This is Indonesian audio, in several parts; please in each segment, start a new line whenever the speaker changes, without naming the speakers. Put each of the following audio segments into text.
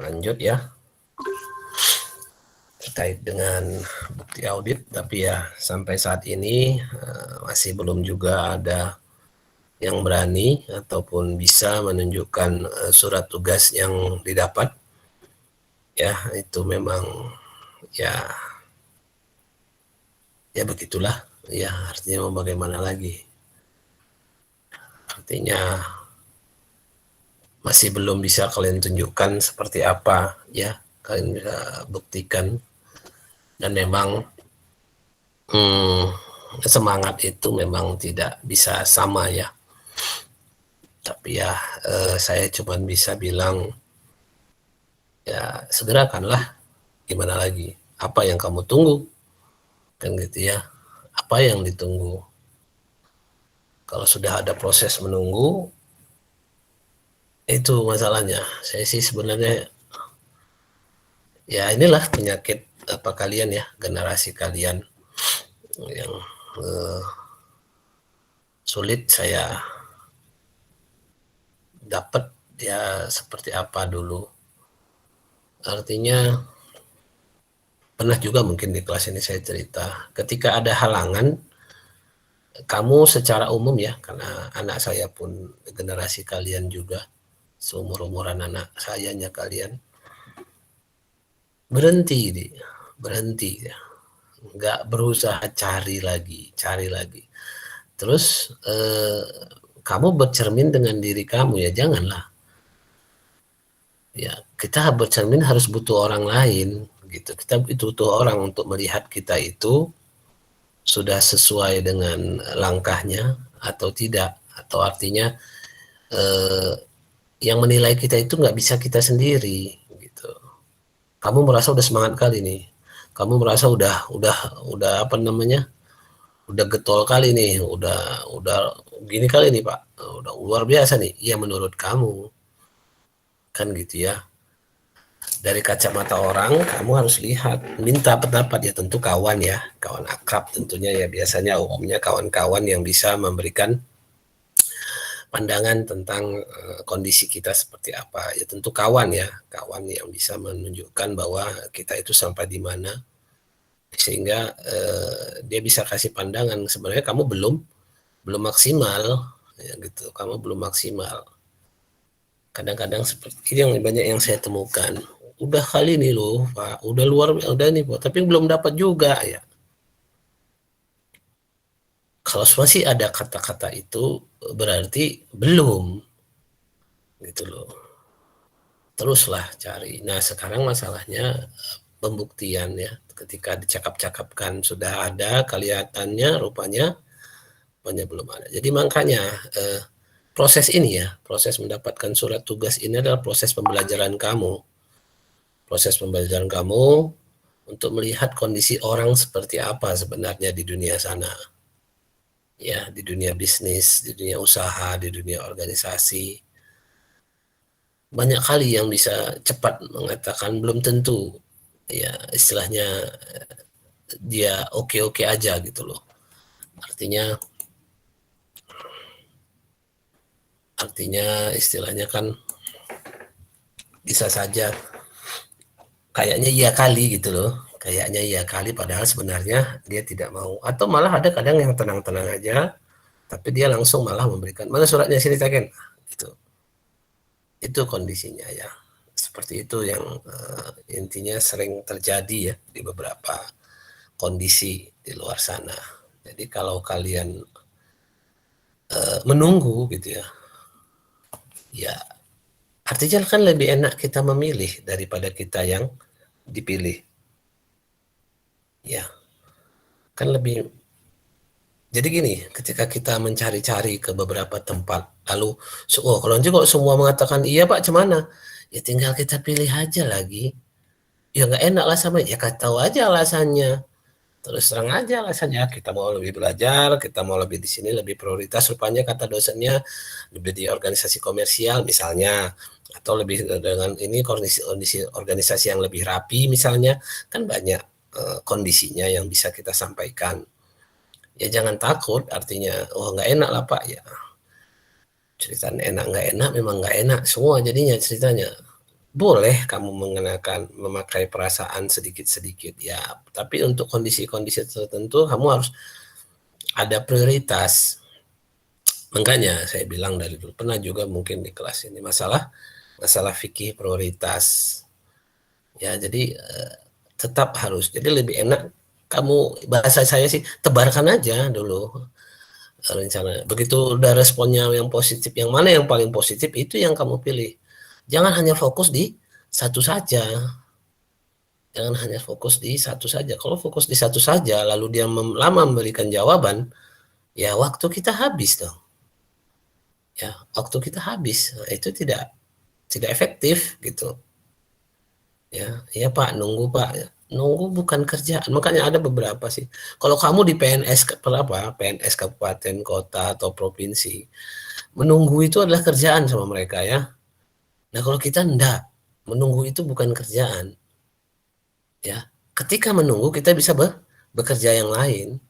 lanjut ya terkait dengan bukti audit, tapi ya sampai saat ini masih belum juga ada yang berani ataupun bisa menunjukkan surat tugas yang didapat. Ya, itu memang ya begitulah. Ya, artinya mau bagaimana lagi. Artinya masih belum bisa kalian tunjukkan seperti apa ya, kalian bisa buktikan. Dan memang semangat itu memang tidak bisa sama ya. Tapi ya saya cuma bisa bilang ya segerakanlah, gimana lagi, apa yang kamu tunggu, kan gitu ya, apa yang ditunggu. Kalau sudah ada proses menunggu, itu masalahnya. Saya sih sebenarnya ya inilah penyakit apa kalian ya, generasi kalian yang sulit saya dapat ya seperti apa dulu. Artinya pernah juga mungkin di kelas ini saya cerita, ketika ada halangan, kamu secara umum ya, karena anak saya pun generasi kalian juga, seumur-umuran anak sayanya kalian, berhenti ya, nggak berusaha cari lagi. Terus kamu bercermin dengan diri kamu ya, janganlah. Ya, kita bercermin harus butuh orang lain gitu. Kita butuh orang untuk melihat kita itu sudah sesuai dengan langkahnya atau tidak. Atau artinya yang menilai kita itu nggak bisa kita sendiri gitu. Kamu merasa udah semangat kali nih. Kamu merasa udah apa namanya? Udah getol kali nih, udah gini kali nih, Pak. Udah luar biasa nih. Iya menurut kamu. Kan gitu ya. Dari kacamata orang, kamu harus lihat, minta pendapat ya, tentu kawan ya, kawan akrab tentunya ya, biasanya umumnya kawan-kawan yang bisa memberikan pandangan tentang kondisi kita seperti apa. Ya tentu kawan ya, kawan yang bisa menunjukkan bahwa kita itu sampai di mana, sehingga dia bisa kasih pandangan, sebenarnya kamu belum maksimal ya gitu, kamu belum maksimal. Kadang-kadang seperti ini yang banyak yang saya temukan. Udah kali nih loh, Pak. Udah nih, Pak. Tapi belum dapat juga ya. Kalau masih ada kata-kata itu berarti belum gitu loh. Teruslah cari. Nah, sekarang masalahnya pembuktian ya. Ketika dicakap-cakapkan sudah ada, kelihatannya rupanya belum ada. Jadi makanya proses ini ya, proses mendapatkan surat tugas ini adalah proses pembelajaran kamu. Proses pembelajaran kamu untuk melihat kondisi orang seperti apa sebenarnya di dunia sana. Ya, di dunia bisnis, di dunia usaha, di dunia organisasi. Banyak kali yang bisa cepat mengatakan belum tentu ya istilahnya dia oke-oke aja gitu loh. Artinya istilahnya kan bisa saja kayaknya iya kali gitu loh. Kayaknya iya kali padahal sebenarnya dia tidak mau. Atau malah ada kadang yang tenang-tenang aja tapi dia langsung malah memberikan, mana suratnya sini Taken, gitu. Itu kondisinya ya, seperti itu yang intinya sering terjadi ya di beberapa kondisi di luar sana. Jadi kalau kalian menunggu gitu ya, ya artinya kan lebih enak kita memilih daripada kita yang dipilih. Ya, kan lebih. Jadi gini, ketika kita mencari-cari ke beberapa tempat, lalu, kalau nanti kok semua mengatakan iya Pak, cemana? Ya tinggal kita pilih aja lagi. Ya nggak enak lah sama, ya tahu aja alasannya. Terus terang aja alasannya, kita mau lebih belajar, kita mau lebih di sini, lebih prioritas rupanya kata dosennya, lebih di organisasi komersial misalnya, atau lebih dengan ini kondisi organisasi yang lebih rapi misalnya, kan banyak kondisinya yang bisa kita sampaikan. Ya jangan takut, artinya, oh nggak enak lah Pak, ya ceritanya enak nggak enak, memang nggak enak semua jadinya ceritanya. boleh kamu memakai perasaan sedikit-sedikit ya, tapi untuk kondisi-kondisi tertentu kamu harus ada prioritas. Makanya saya bilang dari dulu, pernah juga mungkin di kelas ini, masalah fikih prioritas. Ya, jadi tetap harus. Jadi lebih enak kamu, bahasa saya sih, tebarkan aja dulu rencana. Begitu udah responnya yang positif, yang mana yang paling positif itu yang kamu pilih. Jangan hanya fokus di satu saja. Jangan hanya fokus di satu saja. Kalau fokus di satu saja, lalu dia lama memberikan jawaban, ya waktu kita habis dong. Ya, waktu kita habis. Nah, itu tidak efektif gitu. Ya, ya Pak, nunggu Pak. Ya, nunggu bukan kerjaan. Makanya ada beberapa sih. Kalau kamu di PNS apa? PNS kabupaten, kota atau provinsi, menunggu itu adalah kerjaan sama mereka ya. Nah, kalau kita enggak, menunggu itu bukan kerjaan. Ya, ketika menunggu kita bisa bekerja yang lain.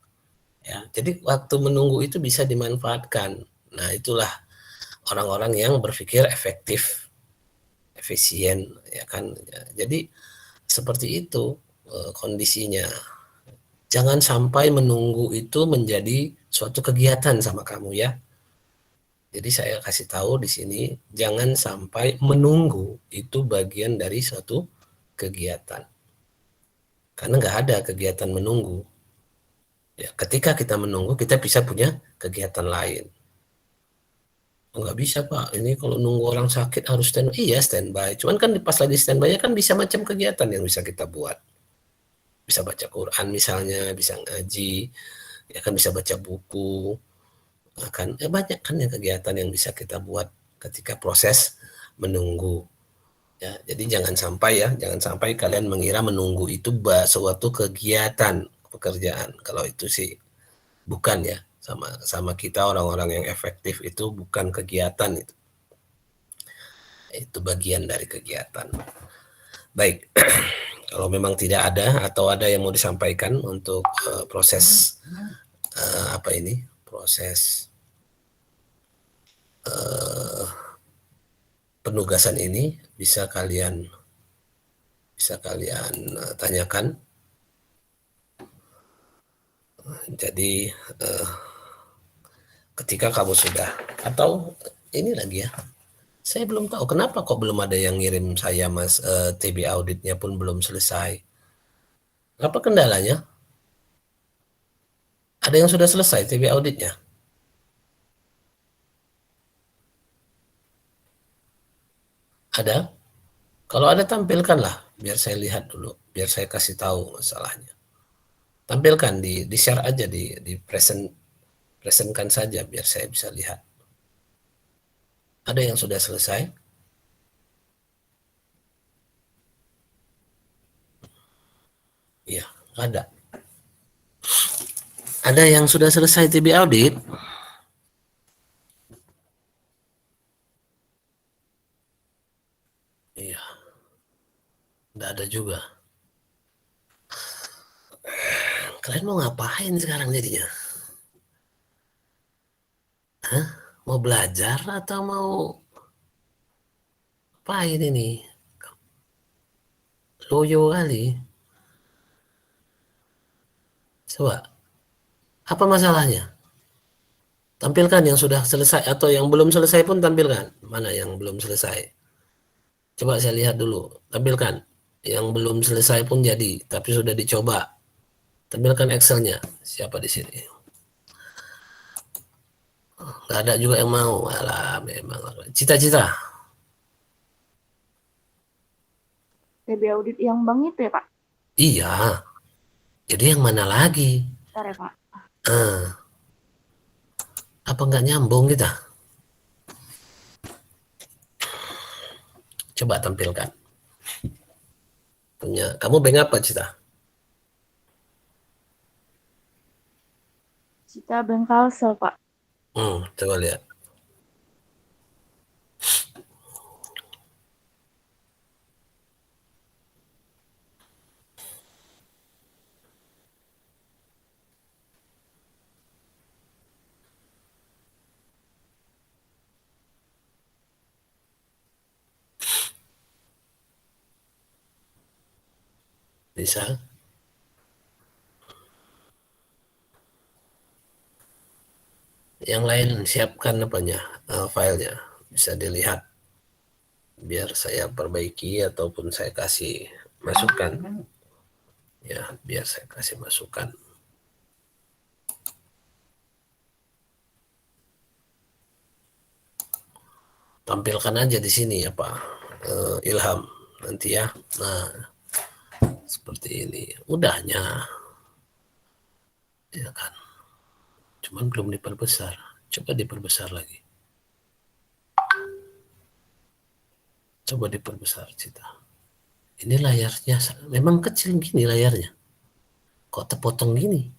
Ya, jadi waktu menunggu itu bisa dimanfaatkan. Nah, itulah orang-orang yang berpikir efektif, efisien, ya kan. Ya, jadi seperti itu kondisinya. Jangan sampai menunggu itu menjadi suatu kegiatan sama kamu ya. Jadi saya kasih tahu di sini, jangan sampai menunggu itu bagian dari suatu kegiatan. Karena nggak ada kegiatan menunggu. Ya, ketika kita menunggu, kita bisa punya kegiatan lain. Nggak bisa Pak, ini kalau nunggu orang sakit harus standby. Iya standby, cuman kan pas lagi standby kan bisa macam kegiatan yang bisa kita buat. Bisa baca Quran misalnya, bisa ngaji, ya kan bisa baca buku, kan banyak kan yang kegiatan yang bisa kita buat ketika proses menunggu. Ya, jadi jangan sampai ya, jangan sampai kalian mengira menunggu itu suatu kegiatan pekerjaan. Kalau itu sih bukan ya, sama sama kita orang-orang yang efektif itu bukan kegiatan itu. Itu bagian dari kegiatan. Baik, kalau memang tidak ada atau ada yang mau disampaikan untuk proses apa ini, proses penugasan ini bisa kalian tanyakan. Jadi ketika kamu sudah, atau ini lagi ya, saya belum tahu kenapa kok belum ada yang ngirim saya Mas, TB auditnya pun belum selesai. Apa kendalanya? Ada yang sudah selesai TB auditnya? Ada? Kalau ada tampilkanlah, biar saya lihat dulu, biar saya kasih tahu masalahnya. Tampilkan di share aja, di presentkan saja biar saya bisa lihat. Ada yang sudah selesai? Iya, ada. Ada yang sudah selesai TB audit? Iya, enggak ada juga. Kalian mau ngapain sekarang jadinya? Hah? Mau belajar atau mau apain ini? Loyo kali. Coba, apa masalahnya? Tampilkan yang sudah selesai atau yang belum selesai pun tampilkan. Mana yang belum selesai? Coba saya lihat dulu. Tampilkan. Yang belum selesai pun jadi, tapi sudah dicoba. Tampilkan Excelnya. Siapa di sini? Nggak ada juga yang mau. Alah, memang. Cita-cita.
TB audit yang bank itu ya Pak?
Iya. Jadi yang mana lagi?
Bentar ya Pak.
Eh, apa nggak nyambung kita? Coba tampilkan. Punya. Kamu bank apa, Cita?
Cita Bank Kalsel Pak.
Coba lihat. Bisa. Yang lain siapkan apanya, filenya, bisa dilihat biar saya perbaiki ataupun saya kasih masukan. Ya, biar saya kasih masukan. Tampilkan aja di sini apa, Ilham nanti ya. Nah, seperti ini. Udahnya, ya kan. Cuman belum diperbesar. Coba diperbesar lagi. Coba diperbesar, Cita. Ini layarnya memang kecil gini layarnya. Kok terpotong gini?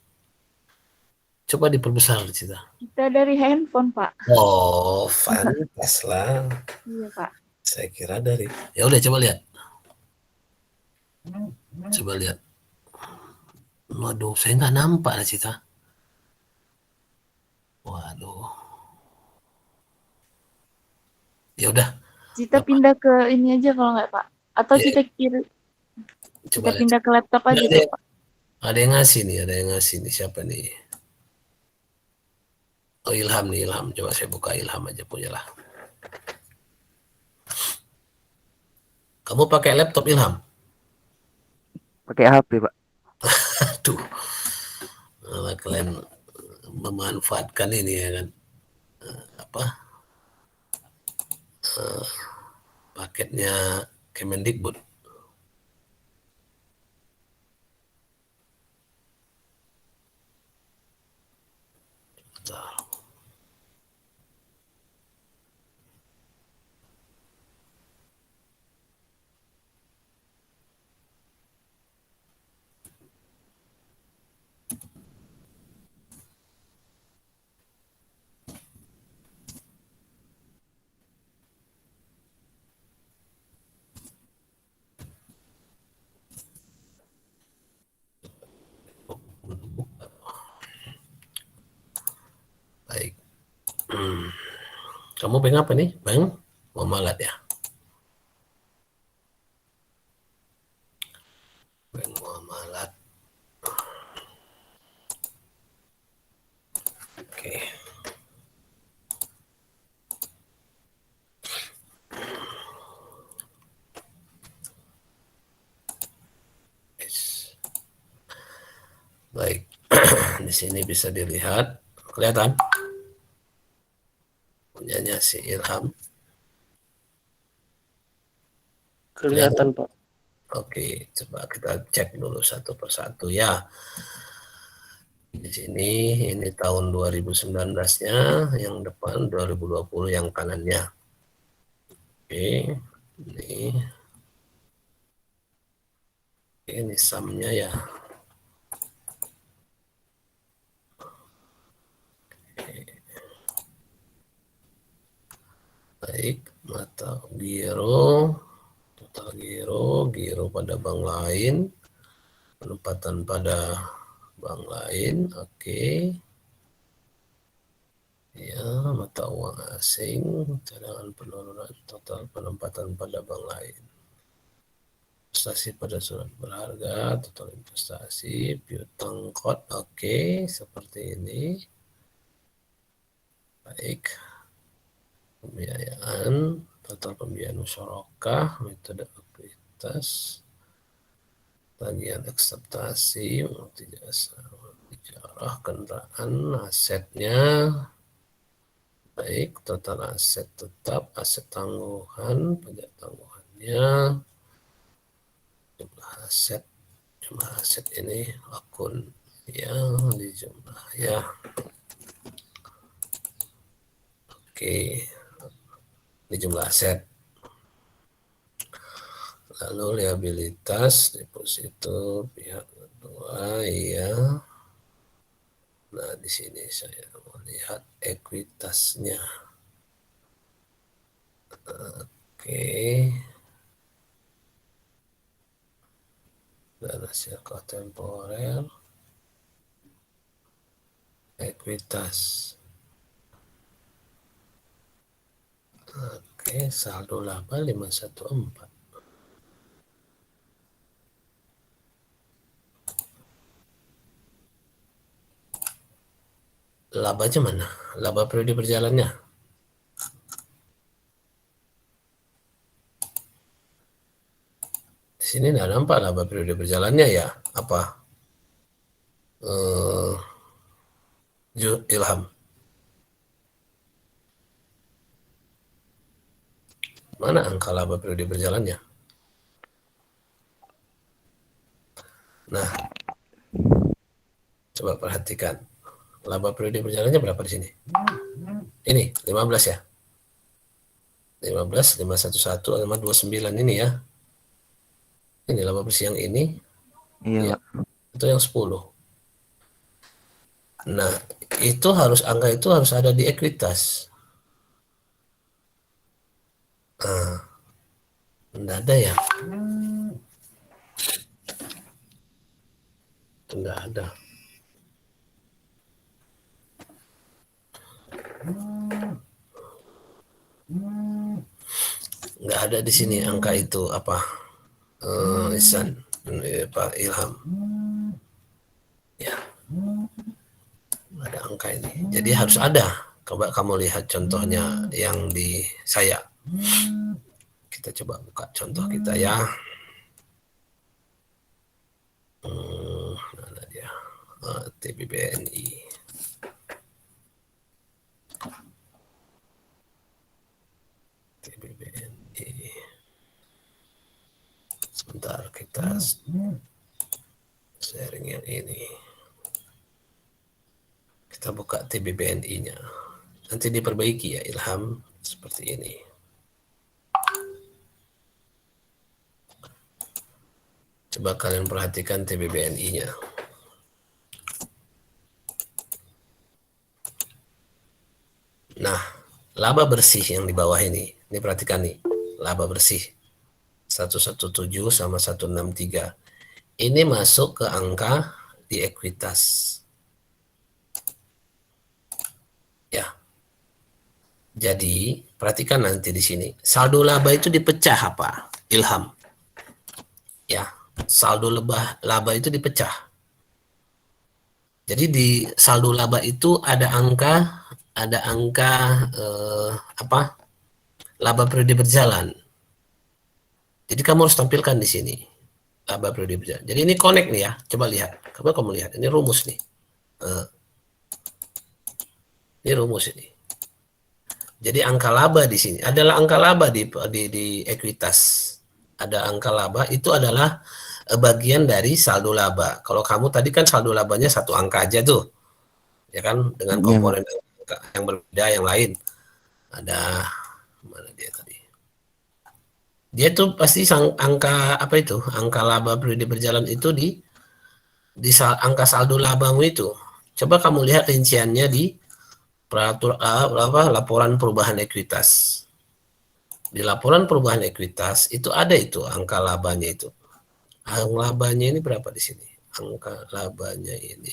Coba diperbesar, Cita.
Kita dari handphone, Pak.
Oh, fantas lah.
Iya, Pak.
Saya kira dari. Ya udah coba lihat. Coba lihat. Waduh, saya nggak nampak, Cita. Waduh. Ya udah,
Kita
Bapak.
pindah ke ini aja kalau nggak, Pak. Atau
Ya,
kita kiri,
coba
kita
lihat.
pindah ke laptop aja
Ada,
tuh, Pak.
ada yang ngasih nih, ada yang ngasih nih. Siapa nih? Oh, Ilham nih, Ilham. Coba saya buka Ilham aja punya lah. Kamu pakai laptop, Ilham?
Pakai HP, Pak.
Aduh, kalian memanfaatkan ini ya kan, apa, paketnya Kemendikbud. Baik. Kamu pengen apa nih, Bang? Mau malat ya? Bang mau malat. Oke. Yes. Baik. Di sini bisa dilihat, kelihatan punyanya si Ilham. Kelihatan?
Kelihatan, Pak.
Oke, coba kita cek dulu satu persatu ya. Di sini ini tahun 2019-nya, yang depan 2020 yang kanannya. Oke, ini sumnya ya. Baik, mata giro, total giro pada bank lain, penempatan pada bank lain, oke. Ya, mata uang asing, cadangan penurunan total penempatan pada bank lain. Investasi pada surat berharga, total investasi, piutang code, oke, seperti ini. Baik, pembiayaan, total pembiayaan musyarakah, metode aktivitas, tagihan ekspektasi, multi jasa, multijarah, kendaraan, asetnya. Baik, total aset tetap, aset tangguhan, pajak tangguhannya, jumlah aset ini akun yang dijumlah ya. Oke, ini jumlah aset. Lalu liabilitas deposito pihak kedua ya. Nah, di sini saya melihat ekuitasnya. Oke. Dan hasil temporer, ekuitas. Oke, saldo laba 514. Labanya mana? Laba periode berjalannya. Di sini nggak nampak laba periode berjalannya ya. Apa? Ilham. Mana angka laba periode berjalannya? Nah, coba perhatikan. Laba periode berjalannya berapa di sini? Ini 15 ya. 15, 511 sama 29 ini ya. Ini laba bersih yang ini.
Iya,
Ya,
Pak.
itu yang 10. Nah, itu angka itu harus ada di ekuitas. Enggak ada ya? Enggak ada. Enggak ada di sini angka itu apa? Ihsan, Pak Ilham. Ya, ada angka ini. Jadi harus ada. Coba kamu lihat contohnya yang di saya. Kita coba buka contoh kita ya. Mana dia? TBBNI. TBBNI. Sebentar kita sharing yang ini. Kita buka TBBNI-nya. Nanti diperbaiki ya Ilham seperti ini. Coba kalian perhatikan TBBNI-nya. Nah, laba bersih yang di bawah ini perhatikan nih, laba bersih 117 sama 163. Ini masuk ke angka di ekuitas. Ya. Jadi, perhatikan nanti di sini. Saldo laba itu dipecah apa? Ilham. Ya, saldo laba itu dipecah. Jadi di saldo laba itu ada angka apa? Laba periode berjalan. Jadi kamu harus tampilkan di sini laba periode berjalan. Jadi ini connect nih ya. Coba lihat. Coba kamu lihat. Ini rumus nih. Ini rumus ini. Jadi angka laba di sini adalah angka laba di ekuitas. Ada angka laba itu adalah bagian dari saldo laba. Kalau kamu tadi kan saldo labanya satu angka aja tuh, ya kan, dengan
Iya,
komponen yang berbeda yang lain. Ada mana dia tadi? Dia tuh pasti angka apa itu? Angka laba periode berjalan itu di angka saldo labamu itu. Coba kamu lihat rinciannya di laporan perubahan ekuitas. Di laporan perubahan ekuitas itu ada itu angka labanya itu. Angka labanya ini berapa di sini? Angka labanya ini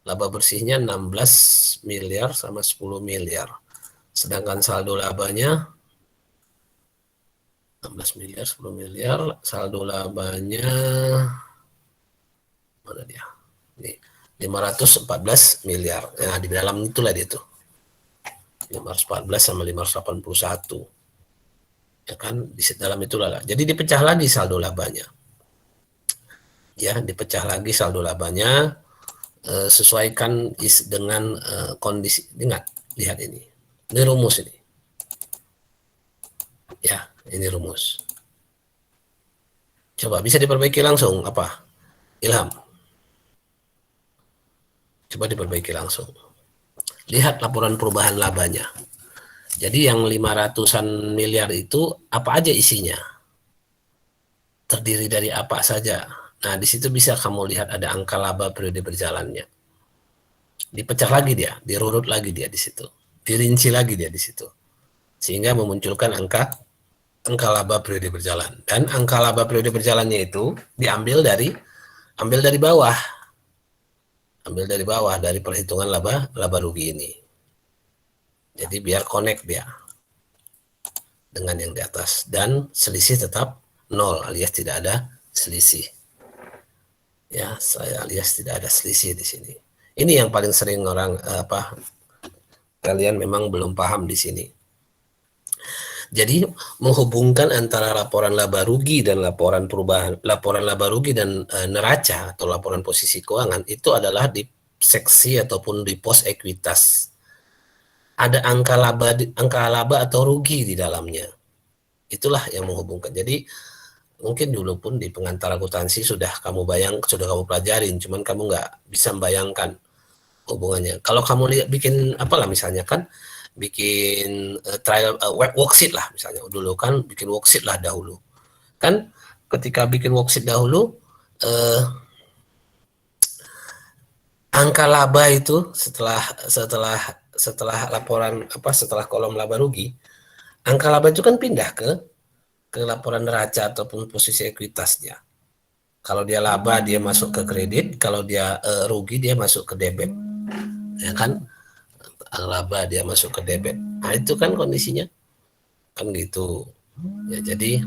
laba bersihnya 16 miliar sama 10 miliar. Sedangkan saldo labanya 16 miliar, 10 miliar, saldo labanya mana dia? Ini 514 miliar. Nah, di dalam itulah dia tuh. 514 sama 581. Ya kan, di dalam itulah. Jadi dipecah lagi saldo labanya. Ya, dipecah lagi saldo labanya, sesuaikan dengan kondisi. Ingat, lihat ini. Ini rumus ini. Ya, ini rumus. Coba bisa diperbaiki langsung apa? Ilham. Coba diperbaiki langsung. Lihat laporan perubahan labanya. Jadi yang 500-an miliar itu apa aja isinya? Terdiri dari apa saja? Nah, di situ bisa kamu lihat ada angka laba periode berjalannya. Dipecah lagi dia, dirurut lagi dia di situ. Dirinci lagi dia di situ. Sehingga memunculkan angka laba periode berjalan. Dan angka laba periode berjalannya itu ambil dari bawah. Ambil dari bawah dari perhitungan laba rugi ini. Jadi biar connect dia dengan yang di atas dan selisih tetap 0 alias tidak ada selisih. Ya, saya alias tidak ada selisih di sini. Ini yang paling sering orang kalian memang belum paham di sini. Jadi menghubungkan antara laporan laba rugi dan laporan laba rugi dan neraca atau laporan posisi keuangan itu adalah di seksi ataupun di pos ekuitas. Ada angka laba atau rugi di dalamnya. Itulah yang menghubungkan. Jadi mungkin dulu pun di pengantar akuntansi sudah kamu pelajarin, cuman kamu nggak bisa membayangkan hubungannya. Kalau kamu lihat bikin apalah misalnya kan, bikin trial web worksheet lah misalnya, dulu kan bikin worksheet lah dahulu. Kan ketika bikin worksheet dahulu, angka laba itu setelah laporan setelah kolom laba rugi, angka laba itu kan pindah ke laporan neraca ataupun posisi ekuitasnya. Kalau dia laba dia masuk ke kredit, kalau dia rugi dia masuk ke debit. Ya kan? Laba dia masuk ke debit. Nah, itu kan kondisinya. Kan gitu. Ya, jadi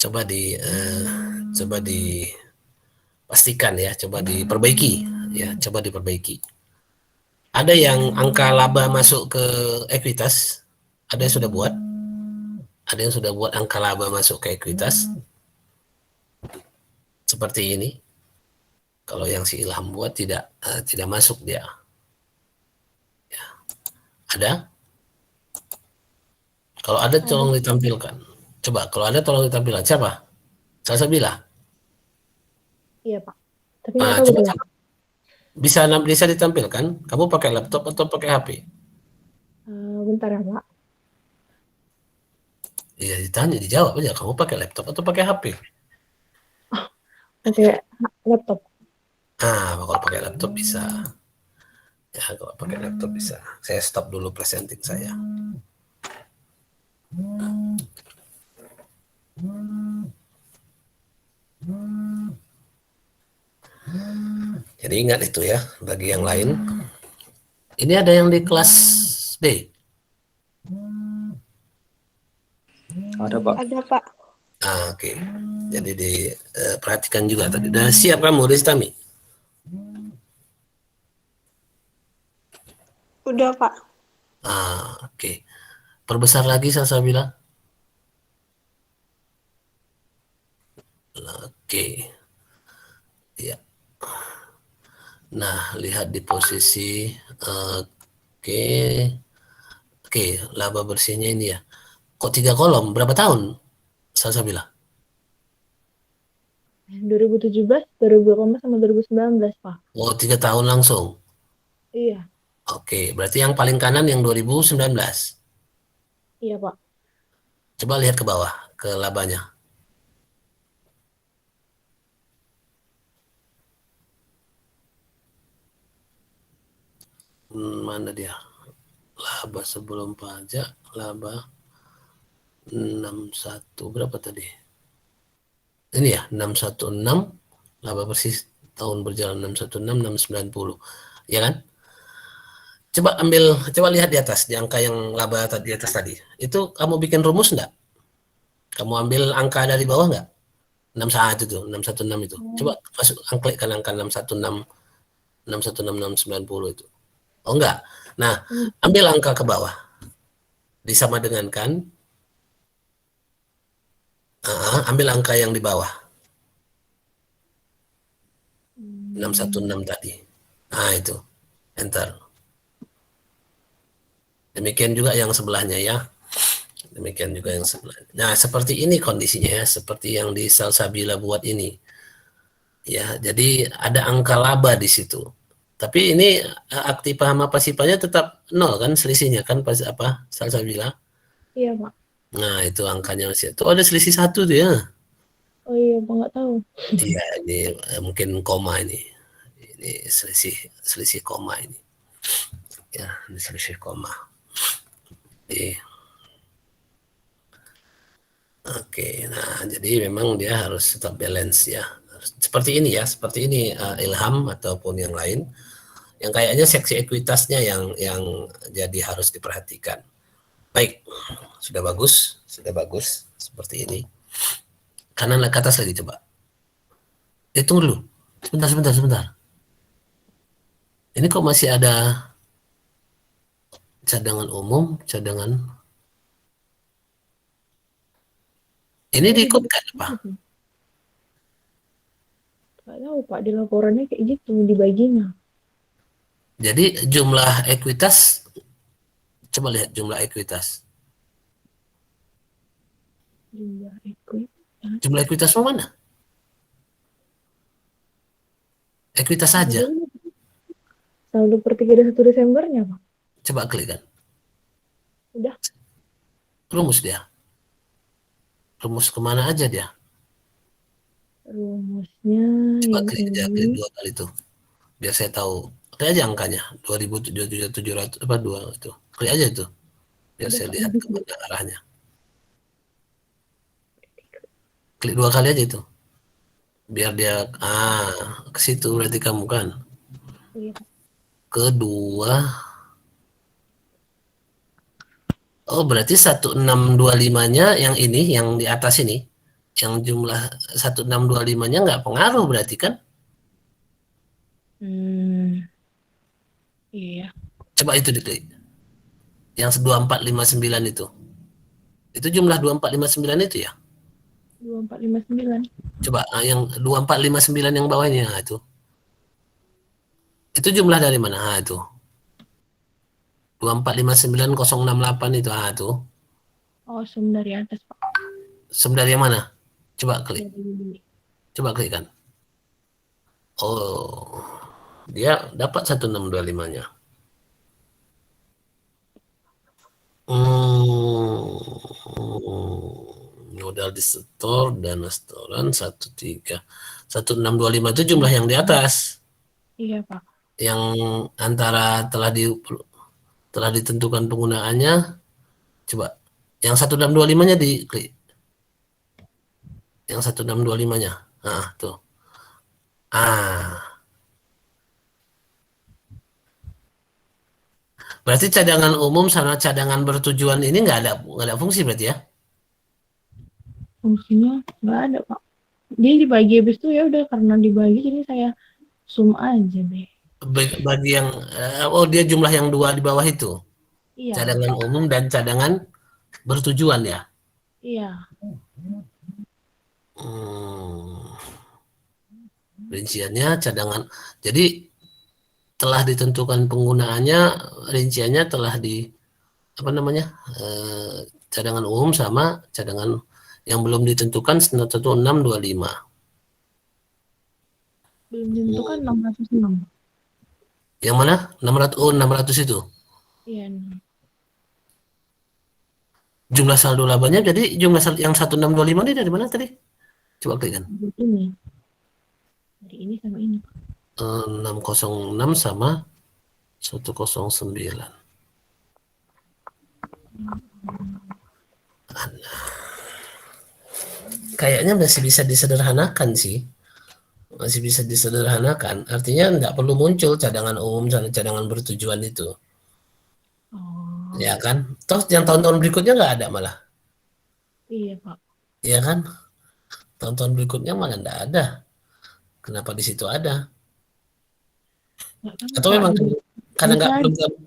coba dipastikan ya, coba diperbaiki ya, coba diperbaiki. Ada yang angka laba masuk ke ekuitas, ada yang sudah buat. Ada yang sudah buat angka laba masuk ke ekuitas. Seperti ini. Kalau yang si Ilham buat tidak masuk dia. Ya. Ada? Kalau ada tolong ditampilkan. Coba kalau ada tolong ditampilkan. Siapa? Salsabila?
Iya, Pak. Tapi
Coba bisa ditampilkan. Kamu pakai laptop atau pakai HP?
Bentar ya, Pak.
Iya, ditanya, dijawab aja. Kamu pakai laptop atau pakai HP?
Pakai laptop.
Kalau pakai laptop bisa. Ya, kalau pakai laptop bisa. Saya stop dulu presenting saya. Jadi ingat itu ya, bagi yang lain. Ini ada yang di kelas D?
Ada, Pak.
Ada, Pak.
Oke. Jadi diperhatikan juga tadi. Udah siap kamu, Ristami?
Udah, Pak.
Oke. Perbesar lagi Salsabila. Oke. Ya. Nah, lihat di posisi Oke, laba bersihnya ini ya. Kok 3 kolom? Berapa tahun? Salsabila?
2017, 2018, sama 2019, Pak.
Oh, 3 tahun langsung.
Iya.
Oke, berarti yang paling kanan yang 2019.
Iya, Pak.
Coba lihat ke bawah, ke labanya. Mana dia? Laba sebelum pajak, laba 61 berapa tadi? Ini ya, 616, laba bersih tahun berjalan 616, 690. Ya kan? Coba lihat di atas, di angka yang laba di atas tadi. Itu kamu bikin rumus enggak? Kamu ambil angka dari bawah enggak? 61 itu, 616 itu. Coba klikkan angka 616, 616, 690 itu. Oh enggak. Nah, ambil angka ke bawah. Disama dengan kan? Ambil angka yang di bawah. 616 tadi. Nah, itu. Enter. Demikian juga yang sebelahnya ya. Demikian juga yang sebelahnya. Nah, seperti ini kondisinya ya, seperti yang di Salsabila buat ini. Ya, jadi ada angka laba di situ. Tapi ini aktiva sama pasifanya tetap nol kan selisihnya kan pas Salsabila.
Iya, Pak.
Nah, itu angkanya masih. Itu ada selisih 1 tuh ya.
Oh iya, Pak, nggak tahu.
Iya, ini mungkin koma ini. Ini selisih koma ini. Ya, ini selisih koma. Oke, nah jadi memang dia harus tetap balance ya. Seperti ini ya, seperti ini Ilham ataupun yang lain. Yang kayaknya seksi ekuitasnya yang jadi harus diperhatikan. Baik, sudah bagus seperti ini. Kanan ke atas lagi coba. Tunggu dulu. Sebentar. Ini kok masih ada cadangan umum, cadangan. Ini
Kok
diikutkan apa?
gitu? Nggak tahu Pak, di laporannya kayak gitu dibaginya.
Jadi jumlah ekuitas, coba lihat jumlah ekuitas.
Jumlah equity.
Jumlah ekuitas mana? Ekuitas saja.
Saldo per 31 Desembernya Pak.
Coba klik kan.
Udah.
Rumus dia. Rumus kemana aja dia?
Rumusnya
Coba
yang
klik aja, klik
ini.
2 kali itu. Biar saya tahu. Klik aja angkanya. 2700 apa 2 itu. Klik aja itu. Biar
Udah
saya
Pak,
lihat
habis
kemana arahnya. Klik 2 kali aja itu. Biar dia ke situ berarti kamu kan.
Iya.
Kedua, oh berarti 1625-nya yang ini, yang di atas ini, yang jumlah 1625-nya nggak pengaruh berarti kan?
Iya.
Coba itu diklik. Yang 2459 itu. Itu jumlah 2459 itu ya?
2459.
Coba yang 2459 yang bawahnya itu. Itu jumlah dari mana? Itu. 2459068 itu. Itu.
Oh, sum dari atas Pak.
Sum dari yang mana? Coba klik.
Dari
Coba klik kan. Oh, dia dapat 1625-nya. Modal disetor, dana setoran 1625 itu jumlah yang di atas.
Iya Pak.
Yang antara telah ditentukan penggunaannya, coba yang 1625-nya diklik. Yang 1625-nya. Nah, tuh. Berarti cadangan umum sama cadangan bertujuan ini nggak ada fungsi berarti ya?
Fungsinya nggak ada Pak. Dia dibagi habis itu ya udah, karena dibagi jadi saya sum aja deh.
Bagi yang dia jumlah yang 2 di bawah itu.
Iya.
Cadangan umum dan cadangan bertujuan ya.
Iya.
Rinciannya cadangan. Jadi telah ditentukan penggunaannya, rinciannya telah di apa namanya? Cadangan umum sama cadangan yang belum ditentukan 1625.
Belum ditentukan 606.
Yang mana? 600 itu.
Iya.
Jumlah saldo labanya jadi jumlah saldo yang 1625 ini dari mana tadi? Coba klik kan.
Ini. Dari ini sama ini.
606 sama 109. Kayaknya masih bisa disederhanakan sih. Masih bisa disederhanakan. Artinya tidak perlu muncul cadangan umum dan cadangan bertujuan itu.
Oh.
Ya kan? Toh yang tahun-tahun berikutnya nggak ada malah.
Iya Pak.
Ya kan? Tahun-tahun berikutnya malah nggak ada. Kenapa di situ ada?
Nggak tahu,
Atau
Pak.
memang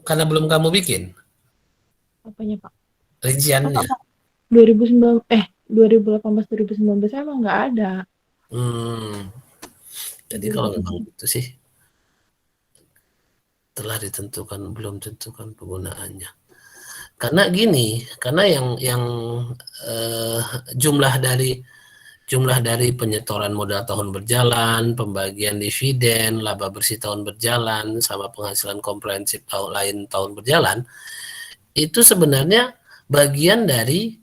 karena belum kamu bikin
Apanya Pak?
rinciannya?
2018 2019 emang nggak ada.
Jadi kalau memang itu sih telah ditentukan, belum tentukan penggunaannya. Karena gini, karena yang jumlah dari penyetoran modal tahun berjalan, pembagian dividen, laba bersih tahun berjalan, sama penghasilan komprehensif lain tahun berjalan, itu sebenarnya bagian dari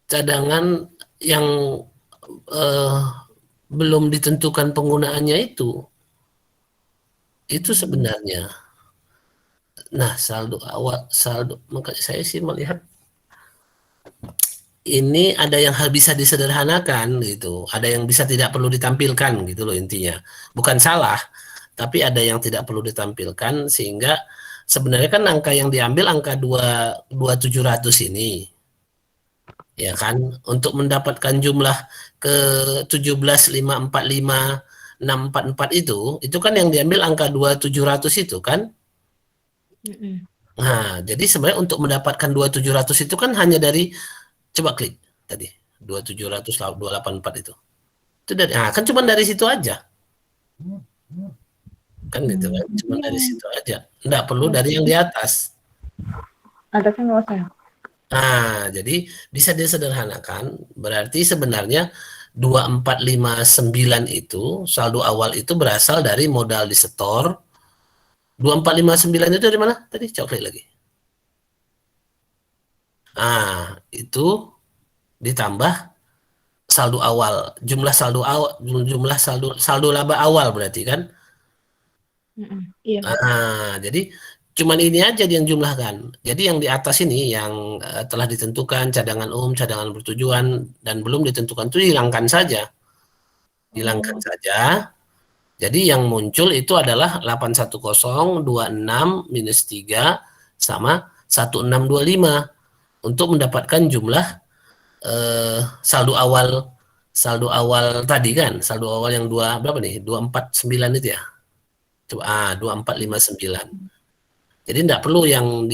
cadangan yang belum ditentukan penggunaannya itu sebenarnya. Nah, saldo makanya saya sih melihat ini ada yang bisa disederhanakan gitu, ada yang bisa tidak perlu ditampilkan gitu loh intinya. Bukan salah, tapi ada yang tidak perlu ditampilkan sehingga sebenarnya kan angka yang diambil angka 2700 ini. Ya kan, untuk mendapatkan jumlah ke 17545 644 itu kan yang diambil angka 2700 itu kan. Nah, jadi sebenarnya untuk mendapatkan 2700 itu kan hanya dari, coba klik tadi 2700 284 itu. Itu dari, nah kan cuma dari situ aja. Kan gitu kan, cuma dari situ aja. Enggak perlu dari yang di atas.
Atasnya nggak usah.
Nah, jadi bisa disederhanakan, berarti sebenarnya 2459 itu saldo awal itu berasal dari modal disetor. 2459 itu dari mana? Tadi coba klik lagi. Nah, itu ditambah saldo awal, jumlah saldo laba awal berarti kan.
Iya.
Jadi cuman ini aja yang jumlahkan. Jadi yang di atas ini yang telah ditentukan cadangan umum, cadangan bertujuan dan belum ditentukan itu hilangkan saja. Hilangkan saja. Jadi yang muncul itu adalah 81026 minus 3 sama 1625 untuk mendapatkan jumlah saldo awal tadi kan, saldo awal yang berapa nih? 249 itu ya. Coba 2459. Jadi tidak perlu yang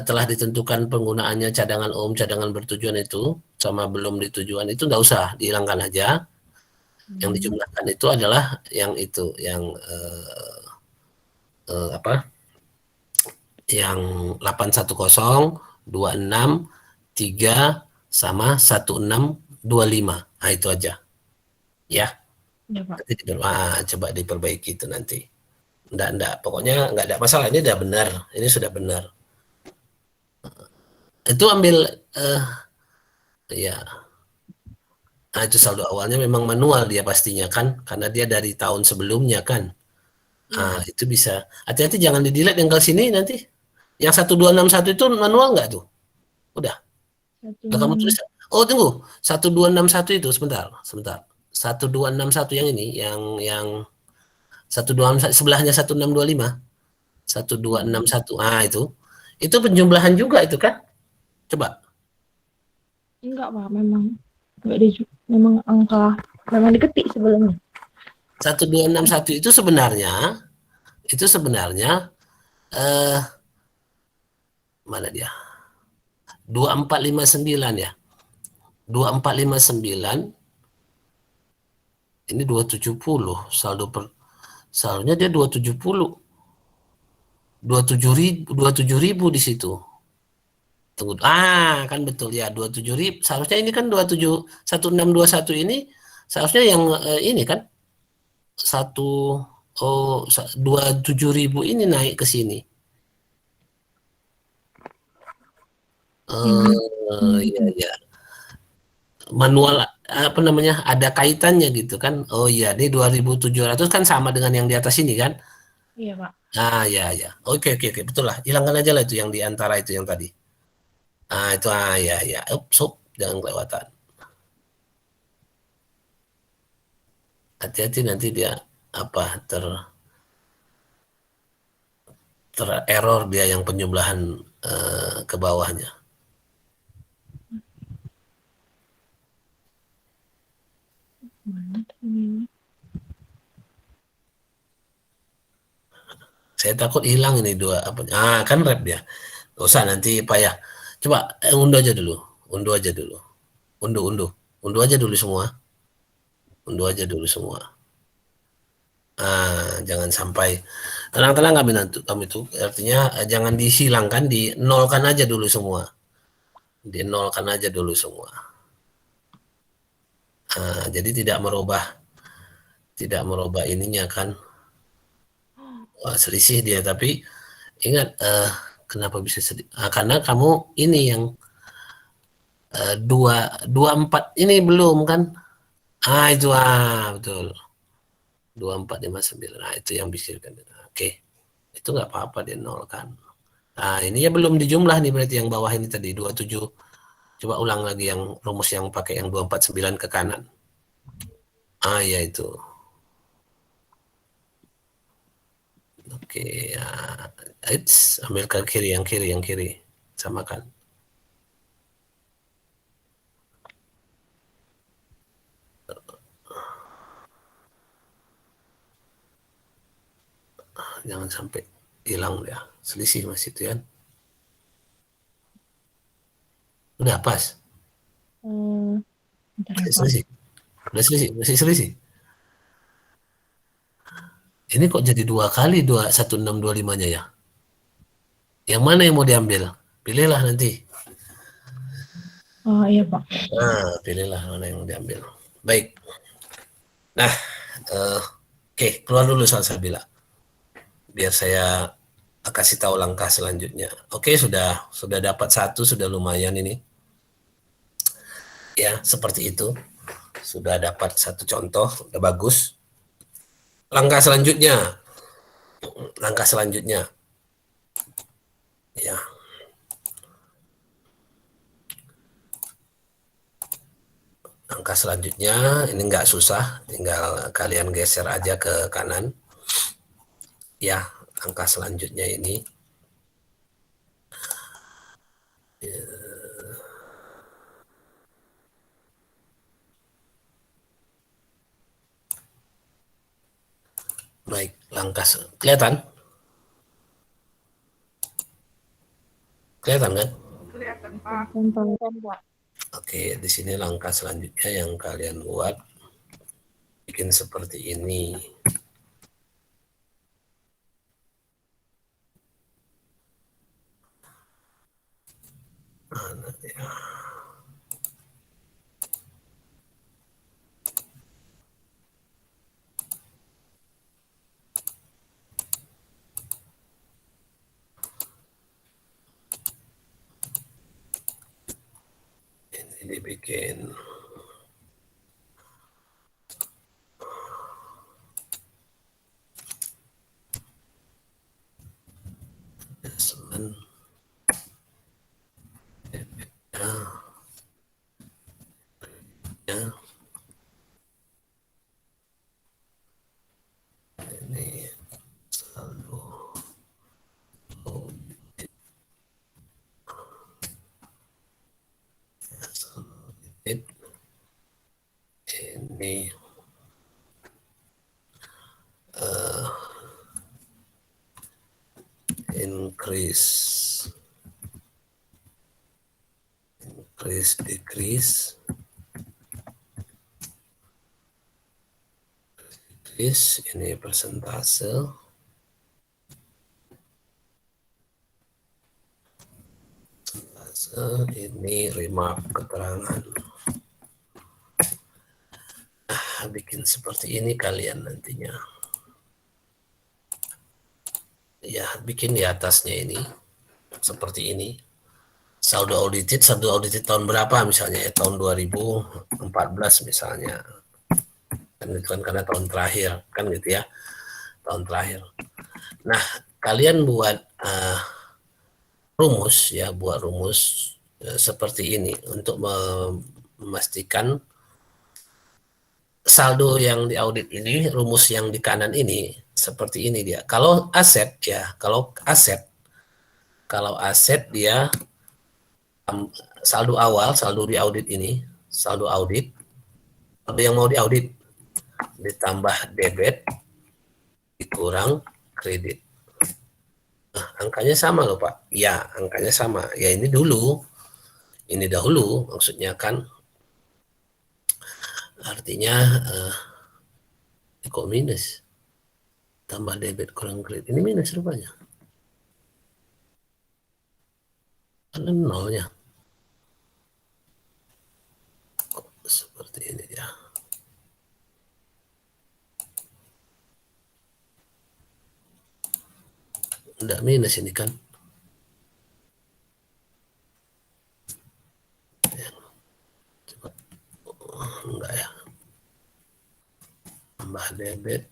telah ditentukan penggunaannya cadangan umum, cadangan bertujuan itu sama belum ditujuan itu tidak usah, dihilangkan aja. Yang dijumlahkan itu adalah yang itu, yang apa? Yang 81026 sama 1625. Nah, itu aja. Ya.
Ya, Pak.
Coba diperbaiki itu nanti. Enggak, pokoknya enggak ada masalah, ini sudah benar. Ini sudah benar. Itu ambil ya. Nah, itu saldo awalnya memang manual dia pastinya kan, karena dia dari tahun sebelumnya kan. Itu bisa. Hati-hati jangan di-delete yang ke sini nanti. Yang 1261 itu manual enggak tuh? Udah. Udah kamu tulis. Oh, tunggu. 1261 itu sebentar. 1261 yang ini, yang 126 sebelahnya 1625. 1261. Itu penjumlahan juga itu kan? Coba.
Enggak, Pak. Memang angka memang diketik sebelumnya.
1261 itu sebenarnya mana dia? 2459 ya. 2459 ini 270 saldonya dia 270. 27.000 di situ. Tunggu. Kan betul ya 27.000. Seharusnya ini kan 1621 ini seharusnya yang ini kan 27.000 ini naik ke sini. Iya. Manual apa namanya? Ada kaitannya gitu kan. Oh iya, ini 2.700 kan sama dengan yang di atas ini kan?
Iya, Pak.
Ya. Oke, betul lah. Hilangkan aja lah itu yang di antara itu yang tadi. Itu ya. Ups, jangan kelewatan. Hati-hati nanti dia error dia yang penjumlahan ke bawahnya. Saya takut hilang ini dua kan rep dia. Gak usah nanti payah. Coba unduh aja dulu. Unduh aja dulu semua. Unduh aja dulu semua. Jangan sampai tenang kami itu artinya jangan dihilangkan, dinolkan aja dulu semua. Dinolkan aja dulu semua. Jadi tidak merubah ininya kan. Selisih dia, tapi ingat kenapa bisa sedih? Karena kamu ini yang 24 ini belum kan? Itu betul. 2459. Itu yang bisikan. Oke. Itu nggak apa-apa dia nol kan. Ini ya belum dijumlah nih berarti yang bawah ini tadi 27. Coba ulang lagi yang rumus yang pakai yang 249 ke kanan. Ya itu. Oke, ya. Ambil ke kiri, yang kiri. Samakan. jangan sampai hilang ya. Selisih masih itu kan. Udah pas.
Bentar ya, Pak.
Selisih. Udah selisih, masih selisih. Ini kok jadi 2 kali 1625-nya ya? Yang mana yang mau diambil? Pilihlah nanti.
Oh iya, Pak.
Nah, pilihlah mana yang mau diambil. Baik. Nah, oke, keluar dulu Salsabila. Biar saya kasih tahu langkah selanjutnya. Oke, sudah dapat 1, sudah lumayan ini. Ya, seperti itu. Sudah dapat 1 contoh, udah bagus. Langkah selanjutnya. Ya. Langkah selanjutnya, ini nggak susah, tinggal kalian geser aja ke kanan. Ya, langkah selanjutnya ini. Baik, langkah kelihatan? Kelihatan kan?
Kelihatan, Pak.
Pak.
Oke, di sini langkah selanjutnya yang kalian buat, bikin seperti ini. Mana ya? Ini dibikin semen. Ya. Ini selalu ini increase, decrease, ini persentase, ini remark keterangan. Bikin seperti ini kalian nantinya. Ya, bikin di atasnya ini seperti ini. Saldo audited tahun berapa misalnya ya, tahun 2014 misalnya. Kan karena tahun terakhir kan gitu ya. Tahun terakhir. Nah, kalian buat rumus seperti ini untuk memastikan saldo yang diaudit ini, rumus yang di kanan ini seperti ini dia. Kalau aset dia saldo awal, saldo diaudit ini, saldo yang mau diaudit ditambah debit dikurang kredit. Nah, angkanya sama loh Pak. Ya, angkanya sama. Ya ini dahulu maksudnya kan. Artinya kok minus, tambah debit kurang kredit, ini minus rupanya, karena nolnya kok seperti ini ya. Enggak minus ini kan ya. Coba. Enggak ya, tambah debit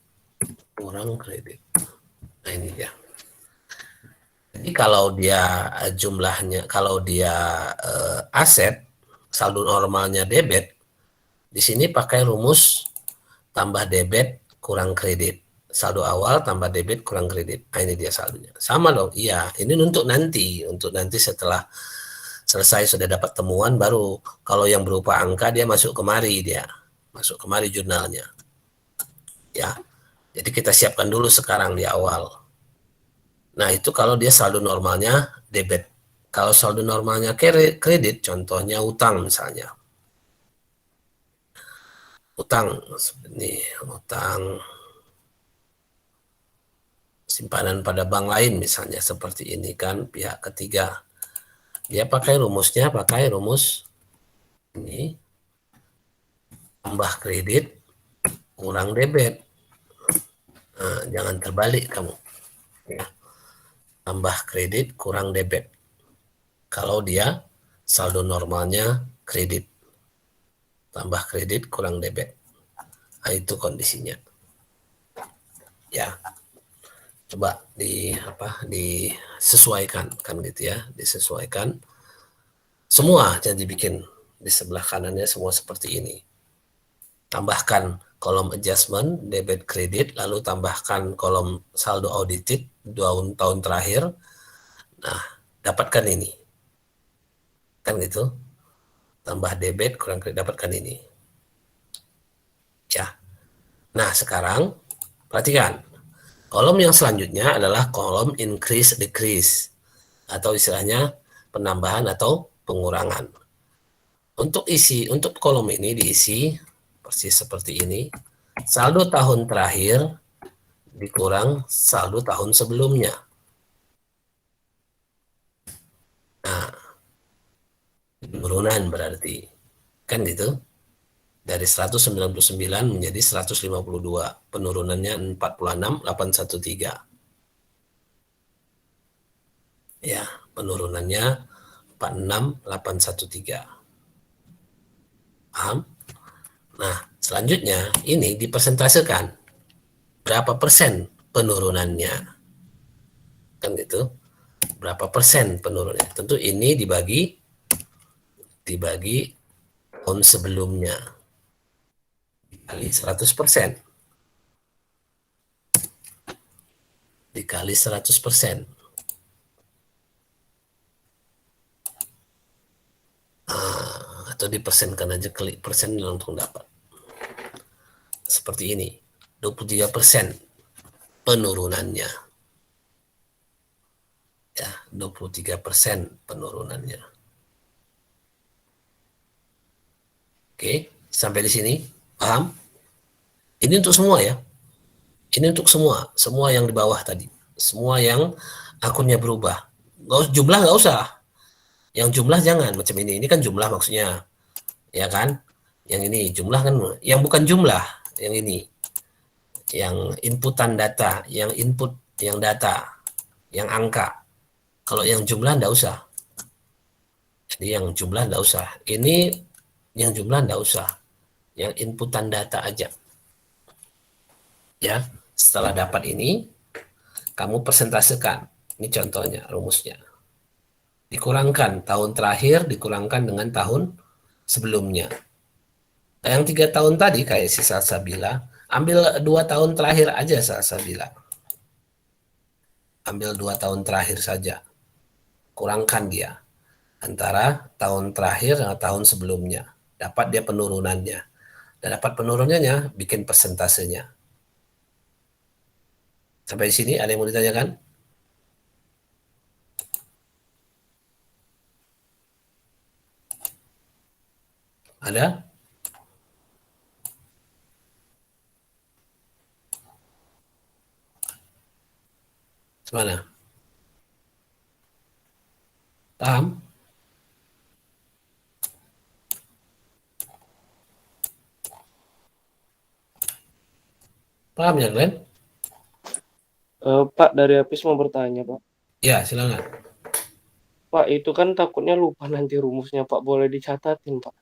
kurang kredit. Nah ini dia. Jadi kalau dia jumlahnya, kalau dia aset, saldo normalnya debit, di sini pakai rumus tambah debit kurang kredit. Saldo awal tambah debit kurang kredit. Nah ini dia saldonya. Sama dong, iya. Ini untuk nanti setelah selesai sudah dapat temuan, baru kalau yang berupa angka dia masuk kemari jurnalnya. Ya. Jadi kita siapkan dulu sekarang di awal. Nah, itu kalau dia saldo normalnya debit. Kalau saldo normalnya kredit, contohnya utang misalnya. Utang, ini utang simpanan pada bank lain misalnya seperti ini kan, pihak ketiga. Dia pakai rumus ini, tambah kredit kurang debit. Nah, jangan terbalik kamu. Ya. Tambah kredit kurang debit. Kalau dia saldo normalnya kredit. Tambah kredit kurang debit. Nah, itu kondisinya. Ya. Coba disesuaikan kan gitu ya, disesuaikan. Semua jadi dibikin di sebelah kanannya semua seperti ini. Tambahkan kolom adjustment, debit kredit, lalu tambahkan kolom saldo audited tahun terakhir. Nah, dapatkan ini. Kan gitu. Tambah debit kurang kredit, dapatkan ini. Ya. Nah, sekarang perhatikan. Kolom yang selanjutnya adalah kolom increase decrease atau istilahnya penambahan atau pengurangan. Untuk kolom ini diisi persis seperti ini. Saldo tahun terakhir dikurang saldo tahun sebelumnya. Nah, penurunan berarti. Kan gitu. Dari 199 menjadi 152. Penurunannya 46,813. Ya, penurunannya 46,813. Paham? Nah, selanjutnya ini dipresentasekan. Berapa persen penurunannya? Kan gitu. Berapa persen penurunannya? Tentu ini dibagi tahun sebelumnya. Dikali 100%. Dikali 100%. Atau dipersenkan aja, klik persen langsung dapat. Seperti ini. 23% penurunannya. Ya, 23% penurunannya. Oke, sampai di sini paham? Ini untuk semua ya. Ini untuk semua yang di bawah tadi. Semua yang akunnya berubah. Jumlah nggak usah. Yang jumlah jangan macam ini. Ini kan jumlah maksudnya. Ya kan? Yang ini jumlah kan, yang bukan jumlah, yang ini. Yang inputan data, yang input, yang data, yang angka. Kalau yang jumlah enggak usah. Jadi yang jumlah enggak usah. Ini yang jumlah enggak usah. Yang inputan data aja. Ya, setelah dapat ini, kamu persentasekan. Ini contohnya, rumusnya. Dikurangkan tahun terakhir, dikurangkan dengan tahun sebelumnya. Nah, yang 3 tahun tadi, kayak si Salsabila, ambil 2 tahun terakhir aja Salsabila. Ambil 2 tahun terakhir saja. Kurangkan dia antara tahun terakhir dengan tahun sebelumnya. Dapat dia penurunannya. Dan dapat penurunannya, bikin persentasenya. Sampai di sini ada yang mau ditanyakan? Ada? Mana? Paham? Paham ya, Glenn?
Pak, dari Apis mau bertanya, Pak.
Ya, silakan.
Pak, itu kan takutnya lupa nanti rumusnya, Pak. Boleh dicatatin, Pak?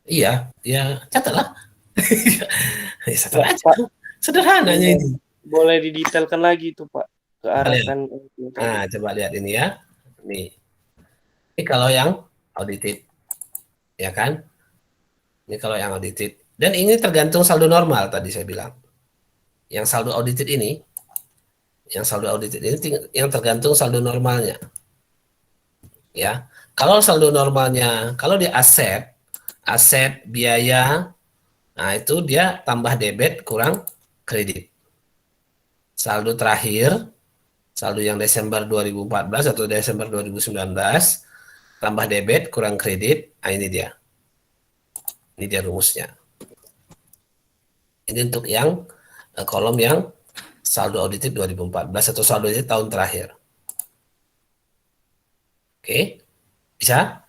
Iya, ya catatlah. Ya, catat
Ya,
aja.
Pak.
Sederhananya ini.
Boleh didetailkan lagi itu, Pak. Kearahkan.
Nah, coba lihat ini ya. Nih. Ini kalau yang audited. Ya kan? Ini kalau yang audited. Dan ini tergantung saldo normal tadi saya bilang. Yang saldo audited ini, yang tergantung saldo normalnya. Ya. Kalau saldo normalnya, kalau dia aset biaya, nah itu dia tambah debit kurang kredit. Saldo terakhir Saldo yang Desember 2014 atau Desember 2019 tambah debit kurang kredit. Nah, ini dia. Ini dia rumusnya. Ini untuk yang kolom yang saldo audited 2014 atau saldo audited tahun terakhir. Oke, bisa?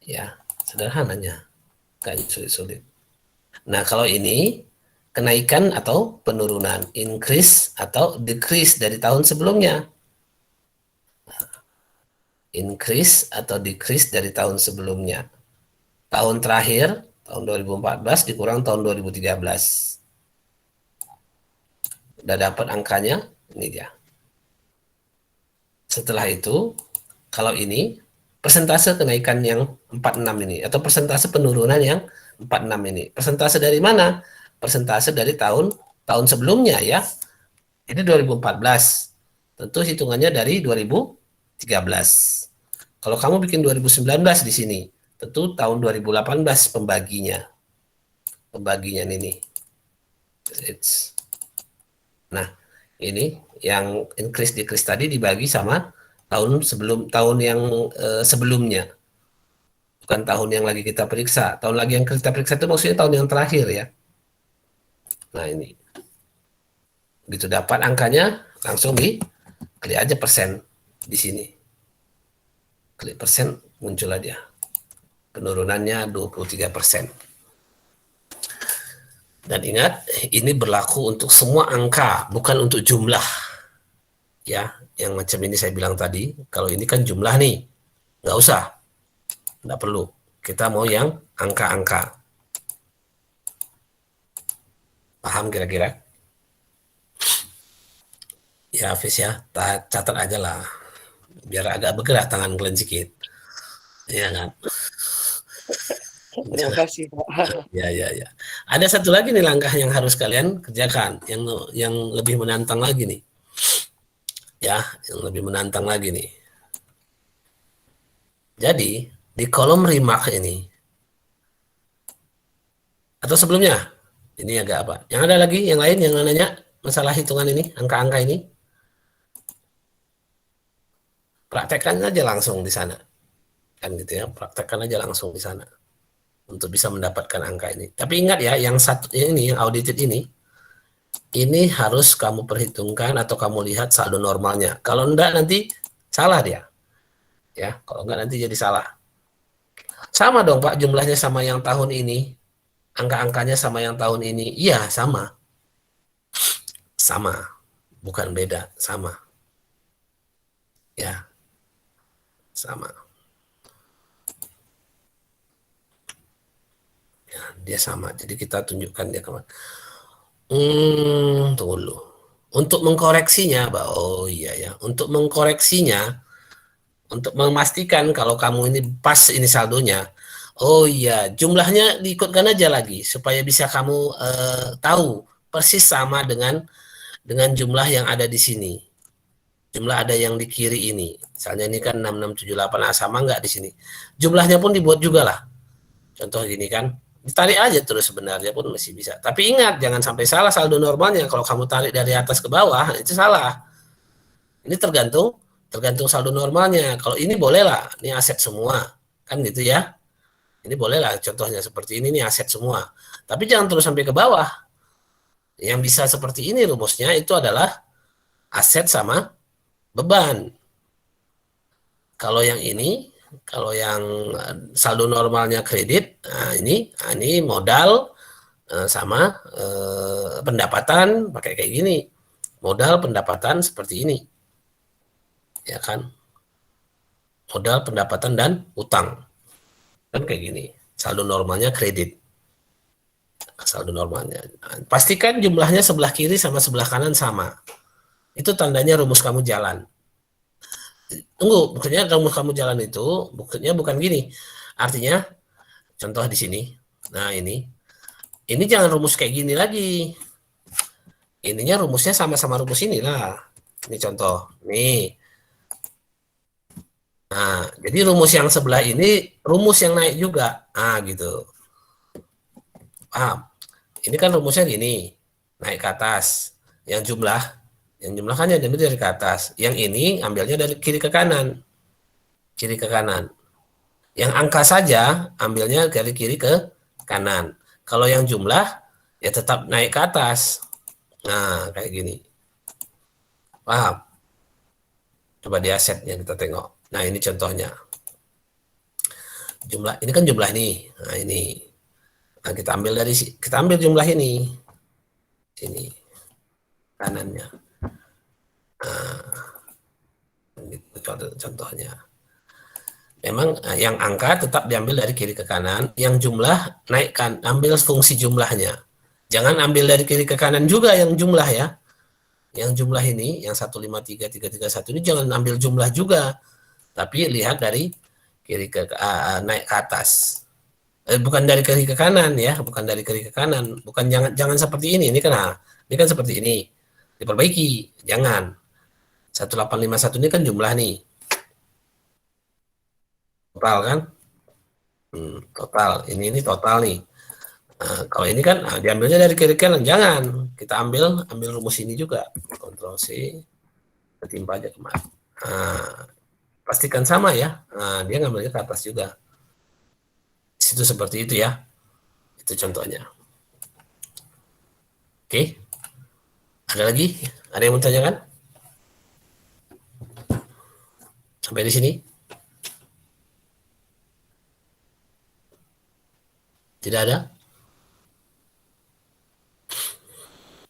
Ya, sederhananya. Nggak sulit-sulit. Nah, kalau ini kenaikan atau penurunan, increase atau decrease dari tahun sebelumnya. Increase atau decrease dari tahun sebelumnya. Tahun terakhir, tahun 2014 dikurang tahun 2013. Udah dapat angkanya, ini dia. Setelah itu, kalau ini persentase kenaikan yang 46 ini atau persentase penurunan yang 46 ini. Persentase dari mana? Persentase dari tahun sebelumnya ya. Ini 2014. Tentu hitungannya dari 2013. Kalau kamu bikin 2019 di sini, tentu tahun 2018 pembaginya. Pembaginya ini. Nah, ini yang increase decrease tadi dibagi sama tahun yang sebelumnya, bukan tahun yang lagi kita periksa. Tahun lagi yang kita periksa itu maksudnya tahun yang terakhir ya. Nah ini, begitu dapat angkanya langsung klik aja persen di sini, klik persen muncul aja penurunannya 23%. Dan ingat, ini berlaku untuk semua angka, bukan untuk jumlah. Ya, yang macam ini saya bilang tadi, kalau ini kan jumlah nih, nggak usah, nggak perlu. Kita mau yang angka-angka. Paham kira-kira? Ya, Hafiz ya, catat aja lah, biar agak bergerak tangan kalian sedikit. Ya kan?
Terima kasih, Pak.
Ya. Ada satu lagi nih langkah yang harus kalian kerjakan, yang lebih menantang lagi nih. Ya, yang lebih menantang lagi nih. Jadi, di kolom remark ini, atau sebelumnya, ini agak apa? Yang ada lagi, yang lain yang nanya masalah hitungan ini, angka-angka ini? Praktekkan aja langsung di sana. Kan gitu ya, praktekkan aja langsung di sana. Untuk bisa mendapatkan angka ini. Tapi ingat ya, yang satu ini, yang audited ini harus kamu perhitungkan atau kamu lihat saldo normalnya. Kalau enggak nanti salah dia. Ya, kalau enggak nanti jadi salah. Sama dong Pak, jumlahnya sama yang tahun ini. Angka-angkanya sama yang tahun ini. Iya, sama. Sama. Bukan beda, sama. Ya. Sama. Ya, dia sama. Jadi kita tunjukkan dia kemana. Tunggu dulu. Untuk mengkoreksinya, oh iya ya. Untuk mengkoreksinya, untuk memastikan kalau kamu ini pas ini saldonya, oh iya, jumlahnya diikutkan aja lagi supaya bisa kamu tahu persis sama dengan jumlah yang ada di sini. Jumlah ada yang di kiri ini. Misalnya ini kan 6678, sama nggak di sini. Jumlahnya pun dibuat juga lah. Contoh gini kan. Ditarik aja terus sebenarnya pun masih bisa. Tapi ingat, jangan sampai salah saldo normalnya. Kalau kamu tarik dari atas ke bawah, itu salah. Ini tergantung saldo normalnya. Kalau ini boleh lah, ini aset semua. Kan gitu ya. Ini boleh lah contohnya seperti ini aset semua. Tapi jangan terus sampai ke bawah. Yang bisa seperti ini rumusnya itu adalah aset sama beban. Kalau yang ini, kalau yang saldo normalnya kredit, nah ini modal sama pendapatan pakai kayak gini. Modal pendapatan seperti ini. Ya kan? Modal pendapatan dan utang. Kan kayak gini. Saldo normalnya kredit. Saldo normalnya. Nah, pastikan jumlahnya sebelah kiri sama sebelah kanan sama. Itu tandanya rumus kamu jalan. Tunggu, bukannya rumus kamu jalan itu, bukannya bukan gini. Artinya, contoh di sini. Nah ini jangan rumus kayak gini lagi. Ininya rumusnya sama-sama rumus inilah. Ini contoh. Nih. Nah, jadi rumus yang sebelah ini rumus yang naik juga. Ah, gitu. Paham? Ini kan rumusnya gini, naik ke atas. Yang jumlah Yang jumlah kan yang diambil dari ke atas. Yang ini ambilnya dari kiri ke kanan. Kiri ke kanan. Yang angka saja ambilnya dari kiri ke kanan. Kalau yang jumlah ya tetap naik ke atas. Nah, kayak gini. Paham? Coba di asetnya kita tengok. Nah, ini contohnya. Jumlah ini kan jumlah nih. Nah, ini. Nah, kita ambil jumlah ini. Sini. Kanannya. Nah, gitu contohnya. Memang yang angka tetap diambil dari kiri ke kanan, yang jumlah naikkan, ambil fungsi jumlahnya. Jangan ambil dari kiri ke kanan juga yang jumlah ya. Yang jumlah ini, yang 153331 ini jangan ambil jumlah juga. Tapi lihat dari kiri ke naik ke atas. Bukan dari kiri ke kanan ya, bukan dari kiri ke kanan. Bukan jangan seperti ini. Ini kan seperti ini. Diperbaiki, jangan. 1851 ini kan jumlah nih. Total kan? Total. Ini total nih. Nah, kalau ini kan diambilnya dari kiri kanan, jangan. Kita ambil rumus ini juga. Ctrl C, ketimpa aja kemari. Nah, pastikan sama ya. Nah, dia ngambilnya ke atas juga. Di situ seperti itu ya. Itu contohnya. Oke. Ada lagi? Ada yang mau tanyakan? Sampai di sini? Tidak ada?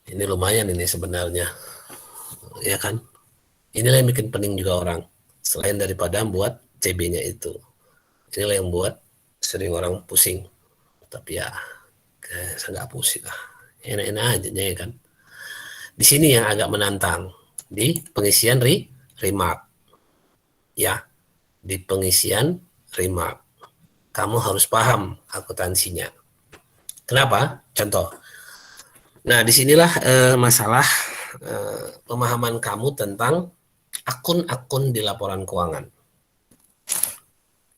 Ini lumayan ini sebenarnya. Ya kan? Inilah yang bikin pening juga orang. Selain daripada buat CB-nya itu. Inilah yang buat sering orang pusing. Tapi ya, saya nggak pusing lah. Enak-enak aja ya kan. Di sini yang agak menantang. Di pengisian remark. Ya, di pengisian remark. Kamu harus paham akuntansinya. Kenapa? Contoh. Nah, disinilah masalah pemahaman kamu tentang akun-akun di laporan keuangan.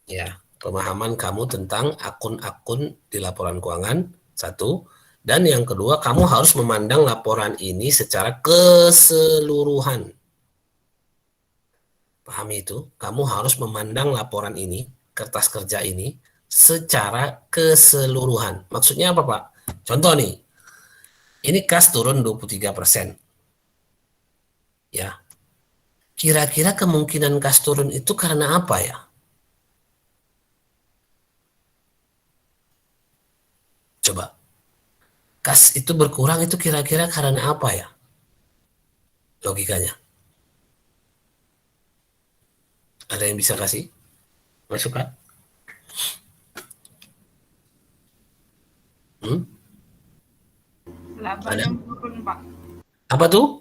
Ya, pemahaman kamu tentang akun-akun di laporan keuangan, satu. Dan yang kedua, kamu harus memandang laporan ini secara keseluruhan. Pahami itu? Kamu harus memandang laporan ini, kertas kerja ini, secara keseluruhan. Maksudnya apa, Pak? Contoh nih, ini kas turun 23%. Ya. Kira-kira kemungkinan kas turun itu karena apa ya? Coba. Kas itu berkurang itu kira-kira karena apa ya? Logikanya. Ada yang bisa kasih masukan?
Labanya menurun, Pak.
Apa tuh?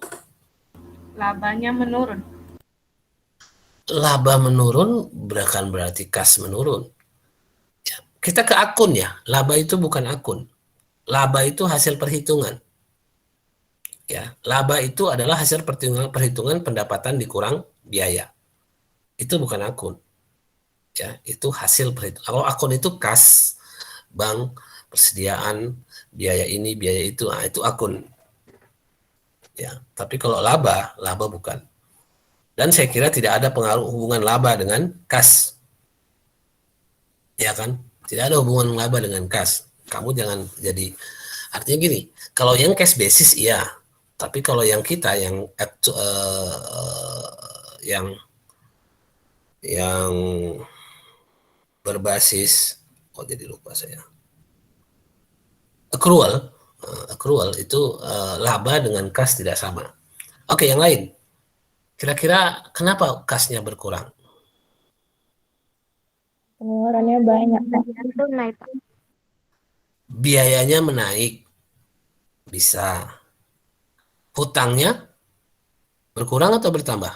Labanya menurun.
Laba menurun bukan berarti kas menurun. Kita ke akun ya. Laba itu bukan akun. Laba itu hasil perhitungan. Ya, laba itu adalah hasil perhitungan pendapatan dikurang biaya. Itu bukan akun. Ya, itu hasil perhitungan. Kalau akun itu kas, bank, persediaan, biaya ini, biaya itu, nah itu akun. Ya, tapi kalau laba bukan. Dan saya kira tidak ada pengaruh hubungan laba dengan kas. Ya kan? Tidak ada hubungan laba dengan kas. Kamu jangan jadi, artinya gini, kalau yang cash basis iya, tapi kalau yang kita yang berbasis, jadi lupa saya. Accrual itu laba dengan kas tidak sama. Oke, yang lain. Kira-kira kenapa kasnya berkurang?
Pengeluarannya banyak, Pak.
Itu naik.
Biayanya menaik. Bisa. Hutangnya berkurang atau bertambah?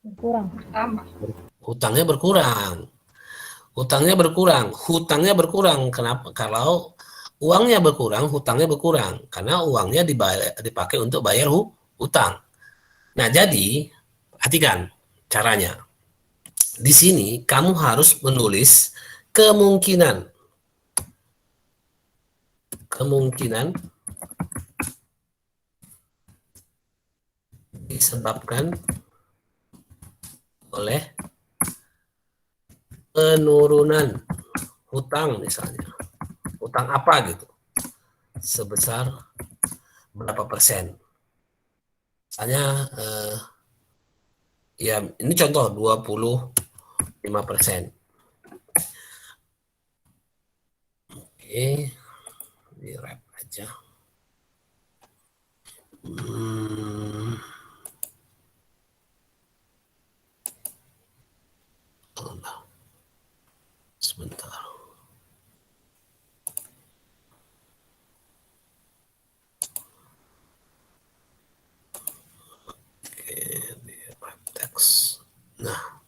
Berkurang.
Tambah.
Hutangnya berkurang. Hutangnya berkurang. Kenapa? Kalau uangnya berkurang, hutangnya berkurang. Karena uangnya dipakai untuk bayar hutang. Nah, jadi, perhatikan caranya. Di sini kamu harus menulis kemungkinan disebabkan oleh penurunan hutang misalnya. Hutang apa gitu? Sebesar berapa persen? Misalnya ya ini contoh 25%. Oke, di wrap aja. Sebentar. Oke, di wrap text. Nah,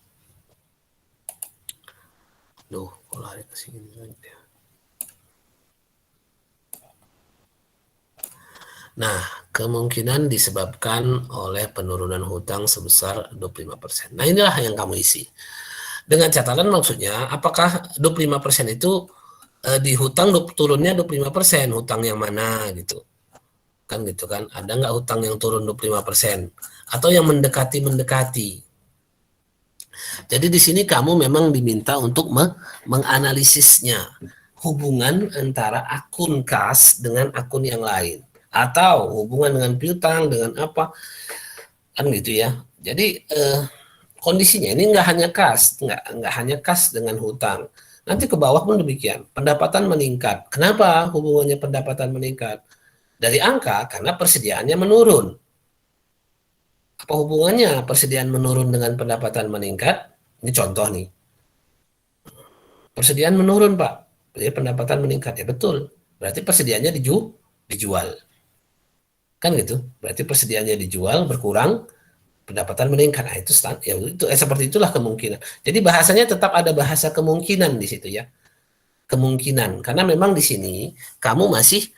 kok lari ke sini saja. Nah, kemungkinan disebabkan oleh penurunan hutang sebesar 25%. Nah, inilah yang kamu isi. Dengan catatan maksudnya, apakah 25% itu di hutang turunnya 25%, hutang yang mana gitu. Kan gitu kan, ada nggak hutang yang turun 25%? Atau yang mendekati. Jadi di sini kamu memang diminta untuk menganalisisnya. Hubungan antara akun kas dengan akun yang lain. Atau hubungan dengan piutang, dengan apa. Kan gitu ya. Jadi kondisinya ini nggak hanya kas, nggak hanya kas dengan hutang. Nanti ke bawah pun demikian. Pendapatan meningkat. Kenapa hubungannya pendapatan meningkat? Dari angka karena persediaannya menurun. Apa hubungannya persediaan menurun dengan pendapatan meningkat? Ini contoh nih. Persediaan menurun, Pak. Jadi pendapatan meningkat. Ya betul. Berarti persediaannya dijual. Kan gitu. Berarti persediaannya dijual, berkurang, pendapatan meningkat. Nah, itu seperti itulah kemungkinan. Jadi bahasanya tetap ada bahasa kemungkinan di situ ya. Kemungkinan. Karena memang di sini kamu masih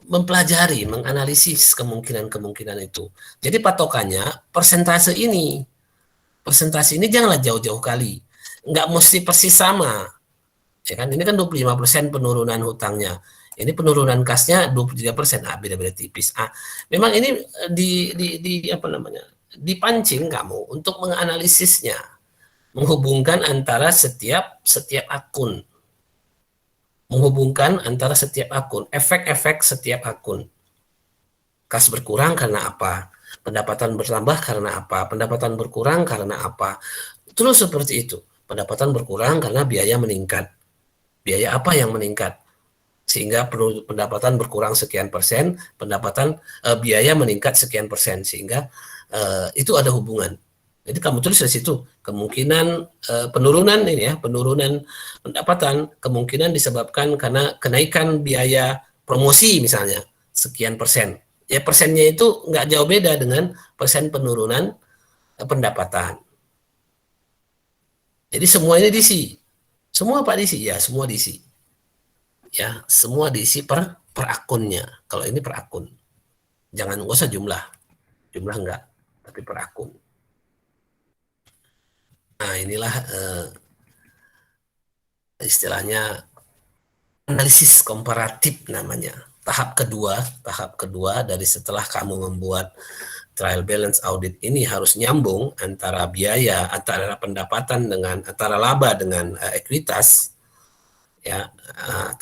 mempelajari, menganalisis kemungkinan-kemungkinan itu. Jadi patokannya persentase ini. Persentase ini janganlah jauh-jauh kali. Nggak mesti persis sama. Ya kan? Ini kan 25% penurunan hutangnya. Ini penurunan kasnya 23%. Beda-beda tipis. Memang ini dipancing kamu untuk menganalisisnya. Menghubungkan antara setiap akun. Menghubungkan antara setiap akun, efek-efek setiap akun. Kas berkurang karena apa? Pendapatan bertambah karena apa? Pendapatan berkurang karena apa? Terus seperti itu. Pendapatan berkurang karena biaya meningkat. Biaya apa yang meningkat? Sehingga pendapatan berkurang sekian persen, biaya meningkat sekian persen. Sehingga itu ada hubungan. Jadi kamu tulis di situ kemungkinan penurunan pendapatan kemungkinan disebabkan karena kenaikan biaya promosi misalnya sekian persen. Ya persennya itu nggak jauh beda dengan persen penurunan pendapatan. Jadi semua ini diisi. Semua Pak diisi ya, semua diisi. Ya, semua diisi per akunnya. Kalau ini per akun. Jangan nggak usah jumlah. Jumlah enggak, tapi per akun. Nah, inilah istilahnya analisis komparatif namanya. Tahap kedua dari setelah kamu membuat trial balance audit ini harus nyambung antara biaya, antara pendapatan dengan antara laba dengan ekuitas. Ya,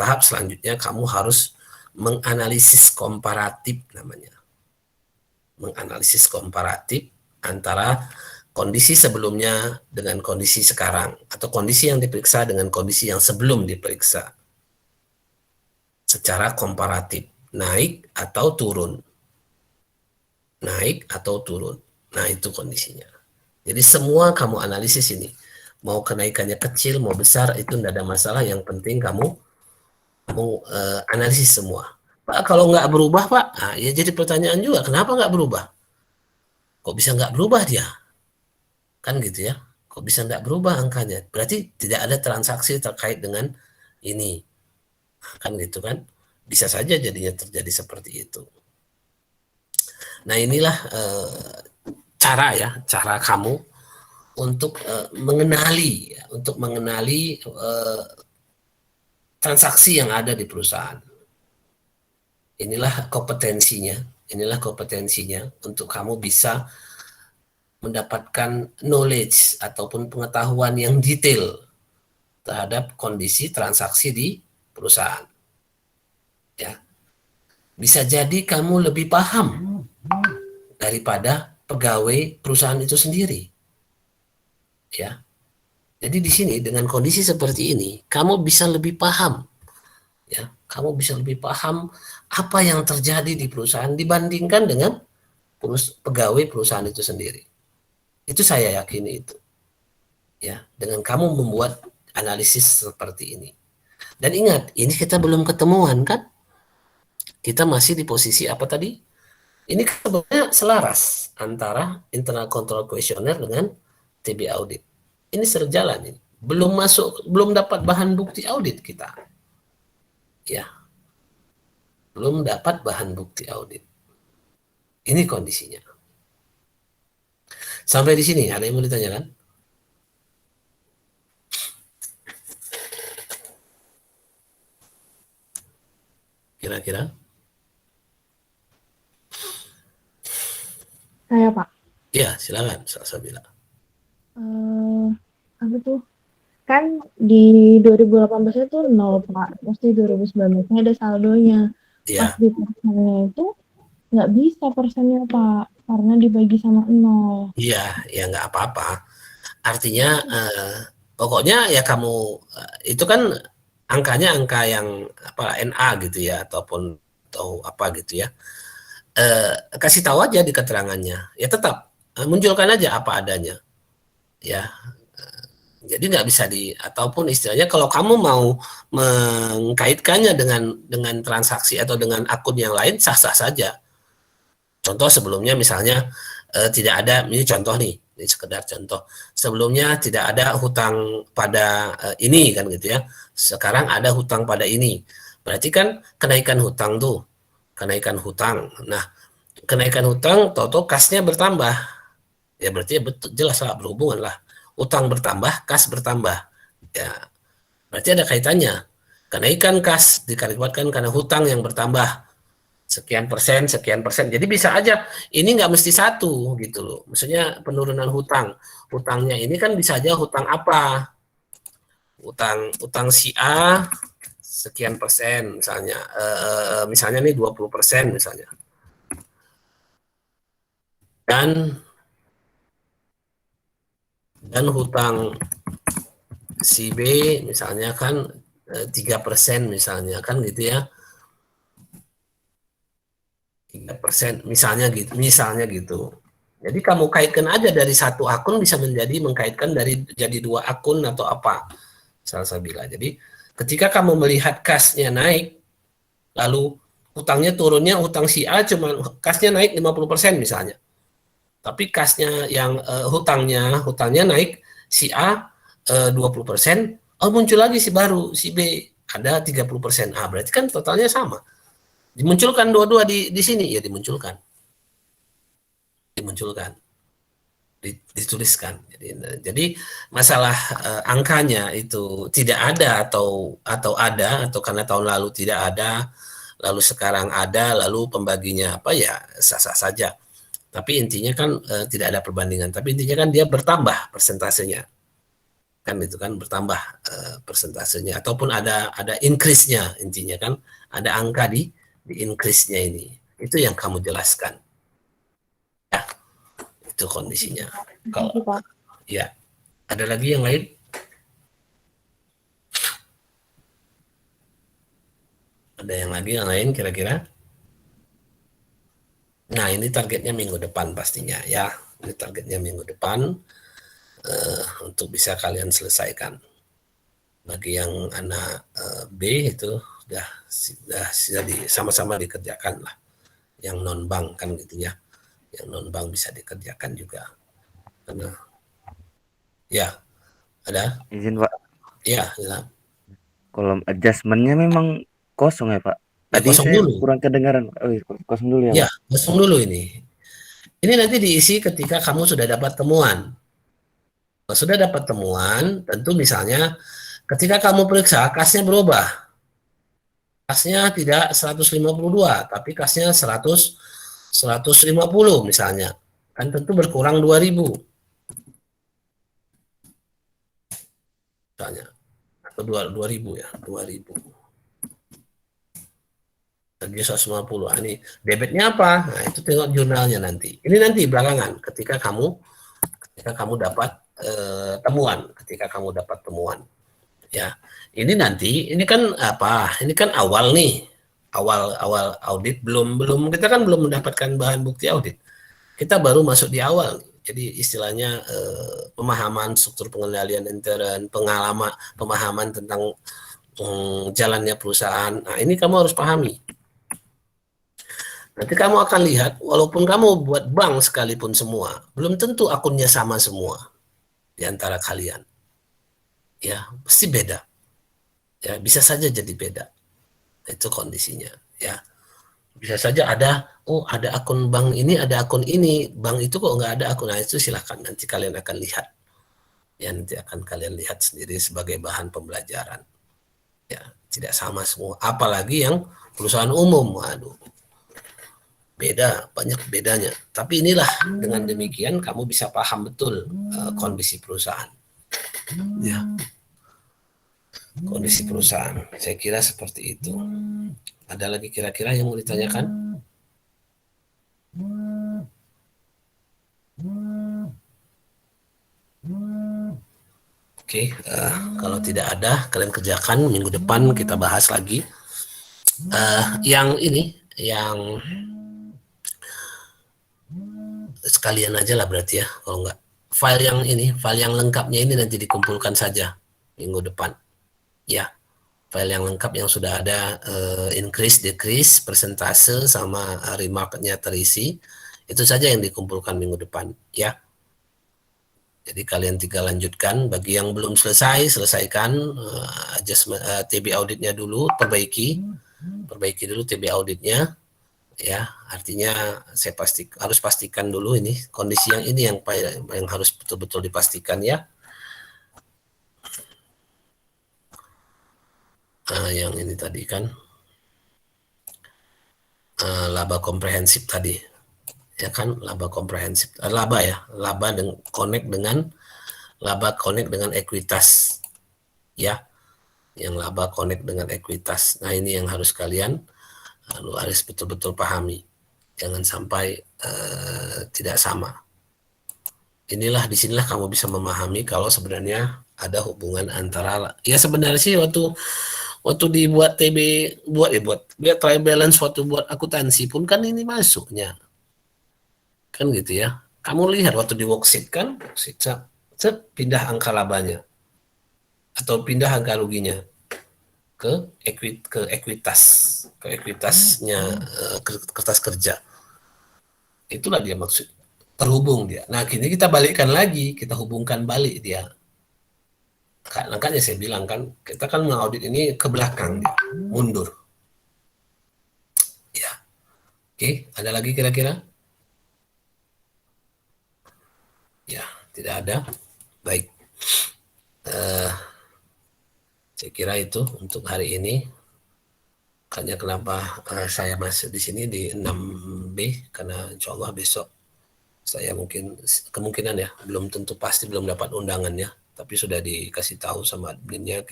tahap selanjutnya kamu harus menganalisis komparatif namanya. Menganalisis komparatif antara kondisi sebelumnya dengan kondisi sekarang, atau kondisi yang diperiksa dengan kondisi yang sebelum diperiksa. Secara komparatif, naik atau turun. Naik atau turun. Nah, itu kondisinya. Jadi semua kamu analisis ini. Mau kenaikannya kecil, mau besar, itu tidak ada masalah. Yang penting kamu analisis semua. Pak, kalau nggak berubah, Pak, ya jadi pertanyaan juga, kenapa nggak berubah? Kok bisa nggak berubah dia? Kan gitu ya, kok bisa nggak berubah angkanya? Berarti tidak ada transaksi terkait dengan ini. Kan gitu kan, bisa saja jadinya terjadi seperti itu. Nah, inilah cara kamu untuk mengenali transaksi yang ada di perusahaan. Inilah kompetensinya. inilah kompetensinya untuk kamu bisa mendapatkan knowledge ataupun pengetahuan yang detail terhadap kondisi transaksi di perusahaan. Ya, bisa jadi kamu lebih paham daripada pegawai perusahaan itu sendiri. Ya, jadi di sini dengan kondisi seperti ini, kamu bisa lebih paham. Ya, kamu bisa lebih paham apa yang terjadi di perusahaan dibandingkan dengan pegawai perusahaan itu sendiri. Itu saya yakini itu. Ya, dengan kamu membuat analisis seperti ini. Dan ingat, ini kita belum ketemuan kan? Kita masih di posisi apa tadi? Ini sebenarnya selaras antara internal control questionnaire dengan TB audit. Ini sejalan ini. Belum dapat bahan bukti audit kita. Ya. Belum dapat bahan bukti audit. Ini kondisinya. Sampai di sini ada yang mau ditanyakan? Kira-kira?
Saya Pak.
Iya, silakan, Salsabila.
Apa tuh? Kan di 2018 itu 0 Pak. Mesti 2019 ada saldonya. Pas
Iya,
di persennya itu nggak bisa persennya Pak. Karena dibagi sama 0.
iya, ya nggak apa-apa. Artinya pokoknya ya kamu itu kan angkanya angka yang apa NA gitu ya ataupun atau apa gitu ya. Kasih tahu aja di keterangannya. Ya tetap munculkan aja apa adanya. Ya. Jadi nggak bisa ataupun istilahnya kalau kamu mau mengkaitkannya dengan transaksi atau dengan akun yang lain sah-sah saja. Contoh sebelumnya misalnya tidak ada, ini contoh nih, ini sekedar contoh. Sebelumnya tidak ada hutang pada ini kan gitu ya. Sekarang ada hutang pada ini. Berarti kan kenaikan hutang tuh, kenaikan hutang. Nah, kenaikan hutang, toto kasnya bertambah. Ya berarti ya betul, jelas lah berhubungan lah. Utang bertambah, kas bertambah. Ya, berarti ada kaitannya. Kenaikan kas dikarenakan karena hutang yang bertambah sekian persen, sekian persen. Jadi bisa aja ini nggak mesti satu gitu loh. Maksudnya penurunan hutang. Hutangnya ini kan bisa aja hutang apa? Utang si A sekian persen misalnya. Misalnya nih 20% misalnya. Dan hutang si B misalnya kan 3% misalnya kan gitu ya. 3% misalnya gitu. Jadi kamu kaitkan aja dari satu akun bisa menjadi mengkaitkan jadi dua akun atau apa. Salsabila. Jadi ketika kamu melihat kasnya naik lalu hutangnya turunnya hutang si A cuma kasnya naik 50% misalnya. Tapi kasnya yang hutangnya naik si A 20%, muncul lagi si baru si B ada 30%. Berarti kan totalnya sama. Dimunculkan dua-dua di sini ya dimunculkan, dituliskan. Jadi masalah angkanya itu tidak ada atau ada atau karena tahun lalu tidak ada, lalu sekarang ada, lalu pembaginya apa ya sah-sah saja. Tapi intinya kan tidak ada perbandingan. Tapi intinya kan dia bertambah persentasenya, kan itu kan bertambah persentasenya ataupun ada increase-nya intinya kan ada angka di increase-nya ini. Itu yang kamu jelaskan. Ya, itu kondisinya. Kalau ya ada lagi yang lain? Ada yang lain kira-kira? Nah, ini targetnya minggu depan pastinya ya. Ini targetnya minggu depan untuk bisa kalian selesaikan. Bagi yang anak B itu sudah sama-sama dikerjakan lah. Yang non bank kan gitu ya. Yang non bank bisa dikerjakan juga. Karena ya ada.
Izin Pak.
Ya, ya.
Kolom adjustment-nya memang kosong ya Pak.
Ya,
Tadi
kosong
saya
dulu.
kurang kedengaran. Kosong dulu ya Pak.
Ya, kosong dulu ini. Ini nanti diisi ketika kamu sudah dapat temuan. Kalau sudah dapat temuan, tentu misalnya ketika kamu periksa kasnya berubah. Kasnya tidak 152, tapi kasnya 100 150 misalnya, kan tentu berkurang 2.000 misalnya, atau 2.000 ya, 2.000. Lagi 150. Nah, ini debitnya apa? Nah, itu tengok jurnalnya nanti. Ini nanti belakangan ketika kamu dapat temuan, ya. Ini nanti, ini kan apa? Ini kan awal nih. Awal audit belum kita kan belum mendapatkan bahan bukti audit. Kita baru masuk di awal. Jadi istilahnya pemahaman struktur pengendalian intern, pemahaman tentang jalannya perusahaan. Nah, ini kamu harus pahami. Nanti kamu akan lihat, walaupun kamu buat bank sekalipun semua, belum tentu akunnya sama semua di antara kalian. Ya, pasti beda. Ya, bisa saja jadi beda. Itu kondisinya, ya. Bisa saja ada akun bank ini, ada akun ini, bank itu kok nggak ada akun. Nah, itu silahkan, nanti kalian akan lihat. Ya, nanti akan kalian lihat sendiri sebagai bahan pembelajaran. Ya, tidak sama semua. Apalagi yang perusahaan umum, waduh. Beda, banyak bedanya. Tapi inilah, dengan demikian kamu bisa paham betul kondisi perusahaan. Ya. Kondisi perusahaan. Saya kira seperti itu. Ada lagi kira-kira yang mau ditanyakan? Oke, kalau tidak ada, kalian kerjakan. Minggu depan kita bahas lagi. Yang ini, yang sekalian aja lah berarti ya, kalau enggak. File yang lengkapnya ini nanti dikumpulkan saja minggu depan. Ya, file yang lengkap yang sudah ada increase, decrease, persentase, sama remarknya terisi. Itu saja yang dikumpulkan minggu depan, ya. Jadi kalian tinggal lanjutkan. Bagi yang belum selesaikan adjustment TB auditnya dulu, perbaiki dulu TB auditnya, ya. Artinya saya harus pastikan dulu ini kondisi yang ini yang harus betul-betul dipastikan, ya. Yang ini tadi kan laba komprehensif tadi, ya kan, laba komprehensif, laba connect dengan ekuitas, ya, yang laba connect dengan ekuitas. Nah, ini yang harus kalian harus betul-betul pahami, jangan sampai tidak sama. Disinilah kamu bisa memahami kalau sebenarnya ada hubungan antara, ya sebenarnya sih waktu dibuat TB, buat trial balance, waktu buat akuntansi pun kan ini masuknya. Kan gitu ya. Kamu lihat waktu di worksheet kan, pindah angka labanya atau pindah angka ruginya ke ekuitasnya, kertas kerja. Itulah dia maksud, terhubung dia. Nah, kini kita balikkan lagi, kita hubungkan balik dia. Makanya saya bilang kan, kita kan mengaudit ini ke belakang, dia mundur. Ya, oke, ada lagi kira-kira? Ya, tidak ada. Baik. Saya kira itu untuk hari ini. Makanya kenapa saya masuk di sini di 6B, karena insya Allah besok saya kemungkinan ya, belum tentu pasti belum dapat undangannya, tapi sudah dikasih tahu sama adminnya,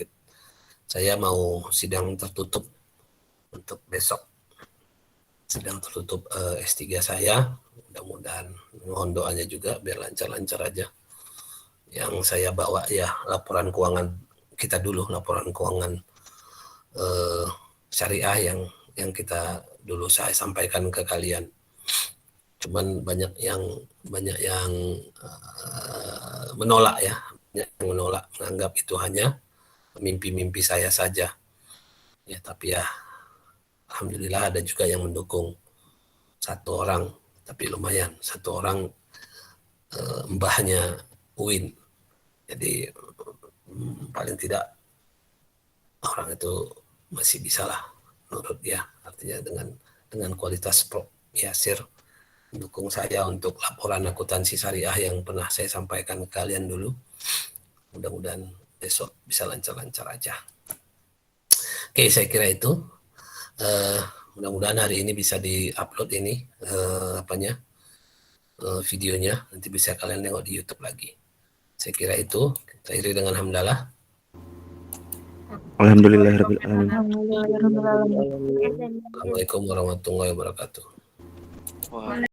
saya mau sidang tertutup untuk besok. Sidang tertutup S3 saya, mudah-mudahan mohon doanya juga biar lancar-lancar aja. Yang saya bawa ya laporan keuangan kita dulu, laporan keuangan syariah yang kita dulu saya sampaikan ke kalian. Cuman banyak yang menolak ya, menganggap itu hanya mimpi-mimpi saya saja. Ya, tapi ya alhamdulillah ada juga yang mendukung, satu orang, tapi lumayan, satu orang mbahnya UIN. Jadi paling tidak orang itu masih bisa lah menurut dia, artinya dengan kualitas Prof. Yasir mendukung saya untuk laporan akuntansi syariah yang pernah saya sampaikan ke kalian dulu. Mudah-mudahan besok bisa lancar-lancar aja. Oke, saya kira itu. Mudah-mudahan hari ini bisa di-upload ini videonya, nanti bisa kalian tengok di YouTube lagi. Saya kira itu. Kita akhiri dengan hamdalah.
Alhamdulillahirabbil alamin.
Alhamdulillahirobbilalamin.
Assalamualaikum warahmatullahi wabarakatuh.
Wah.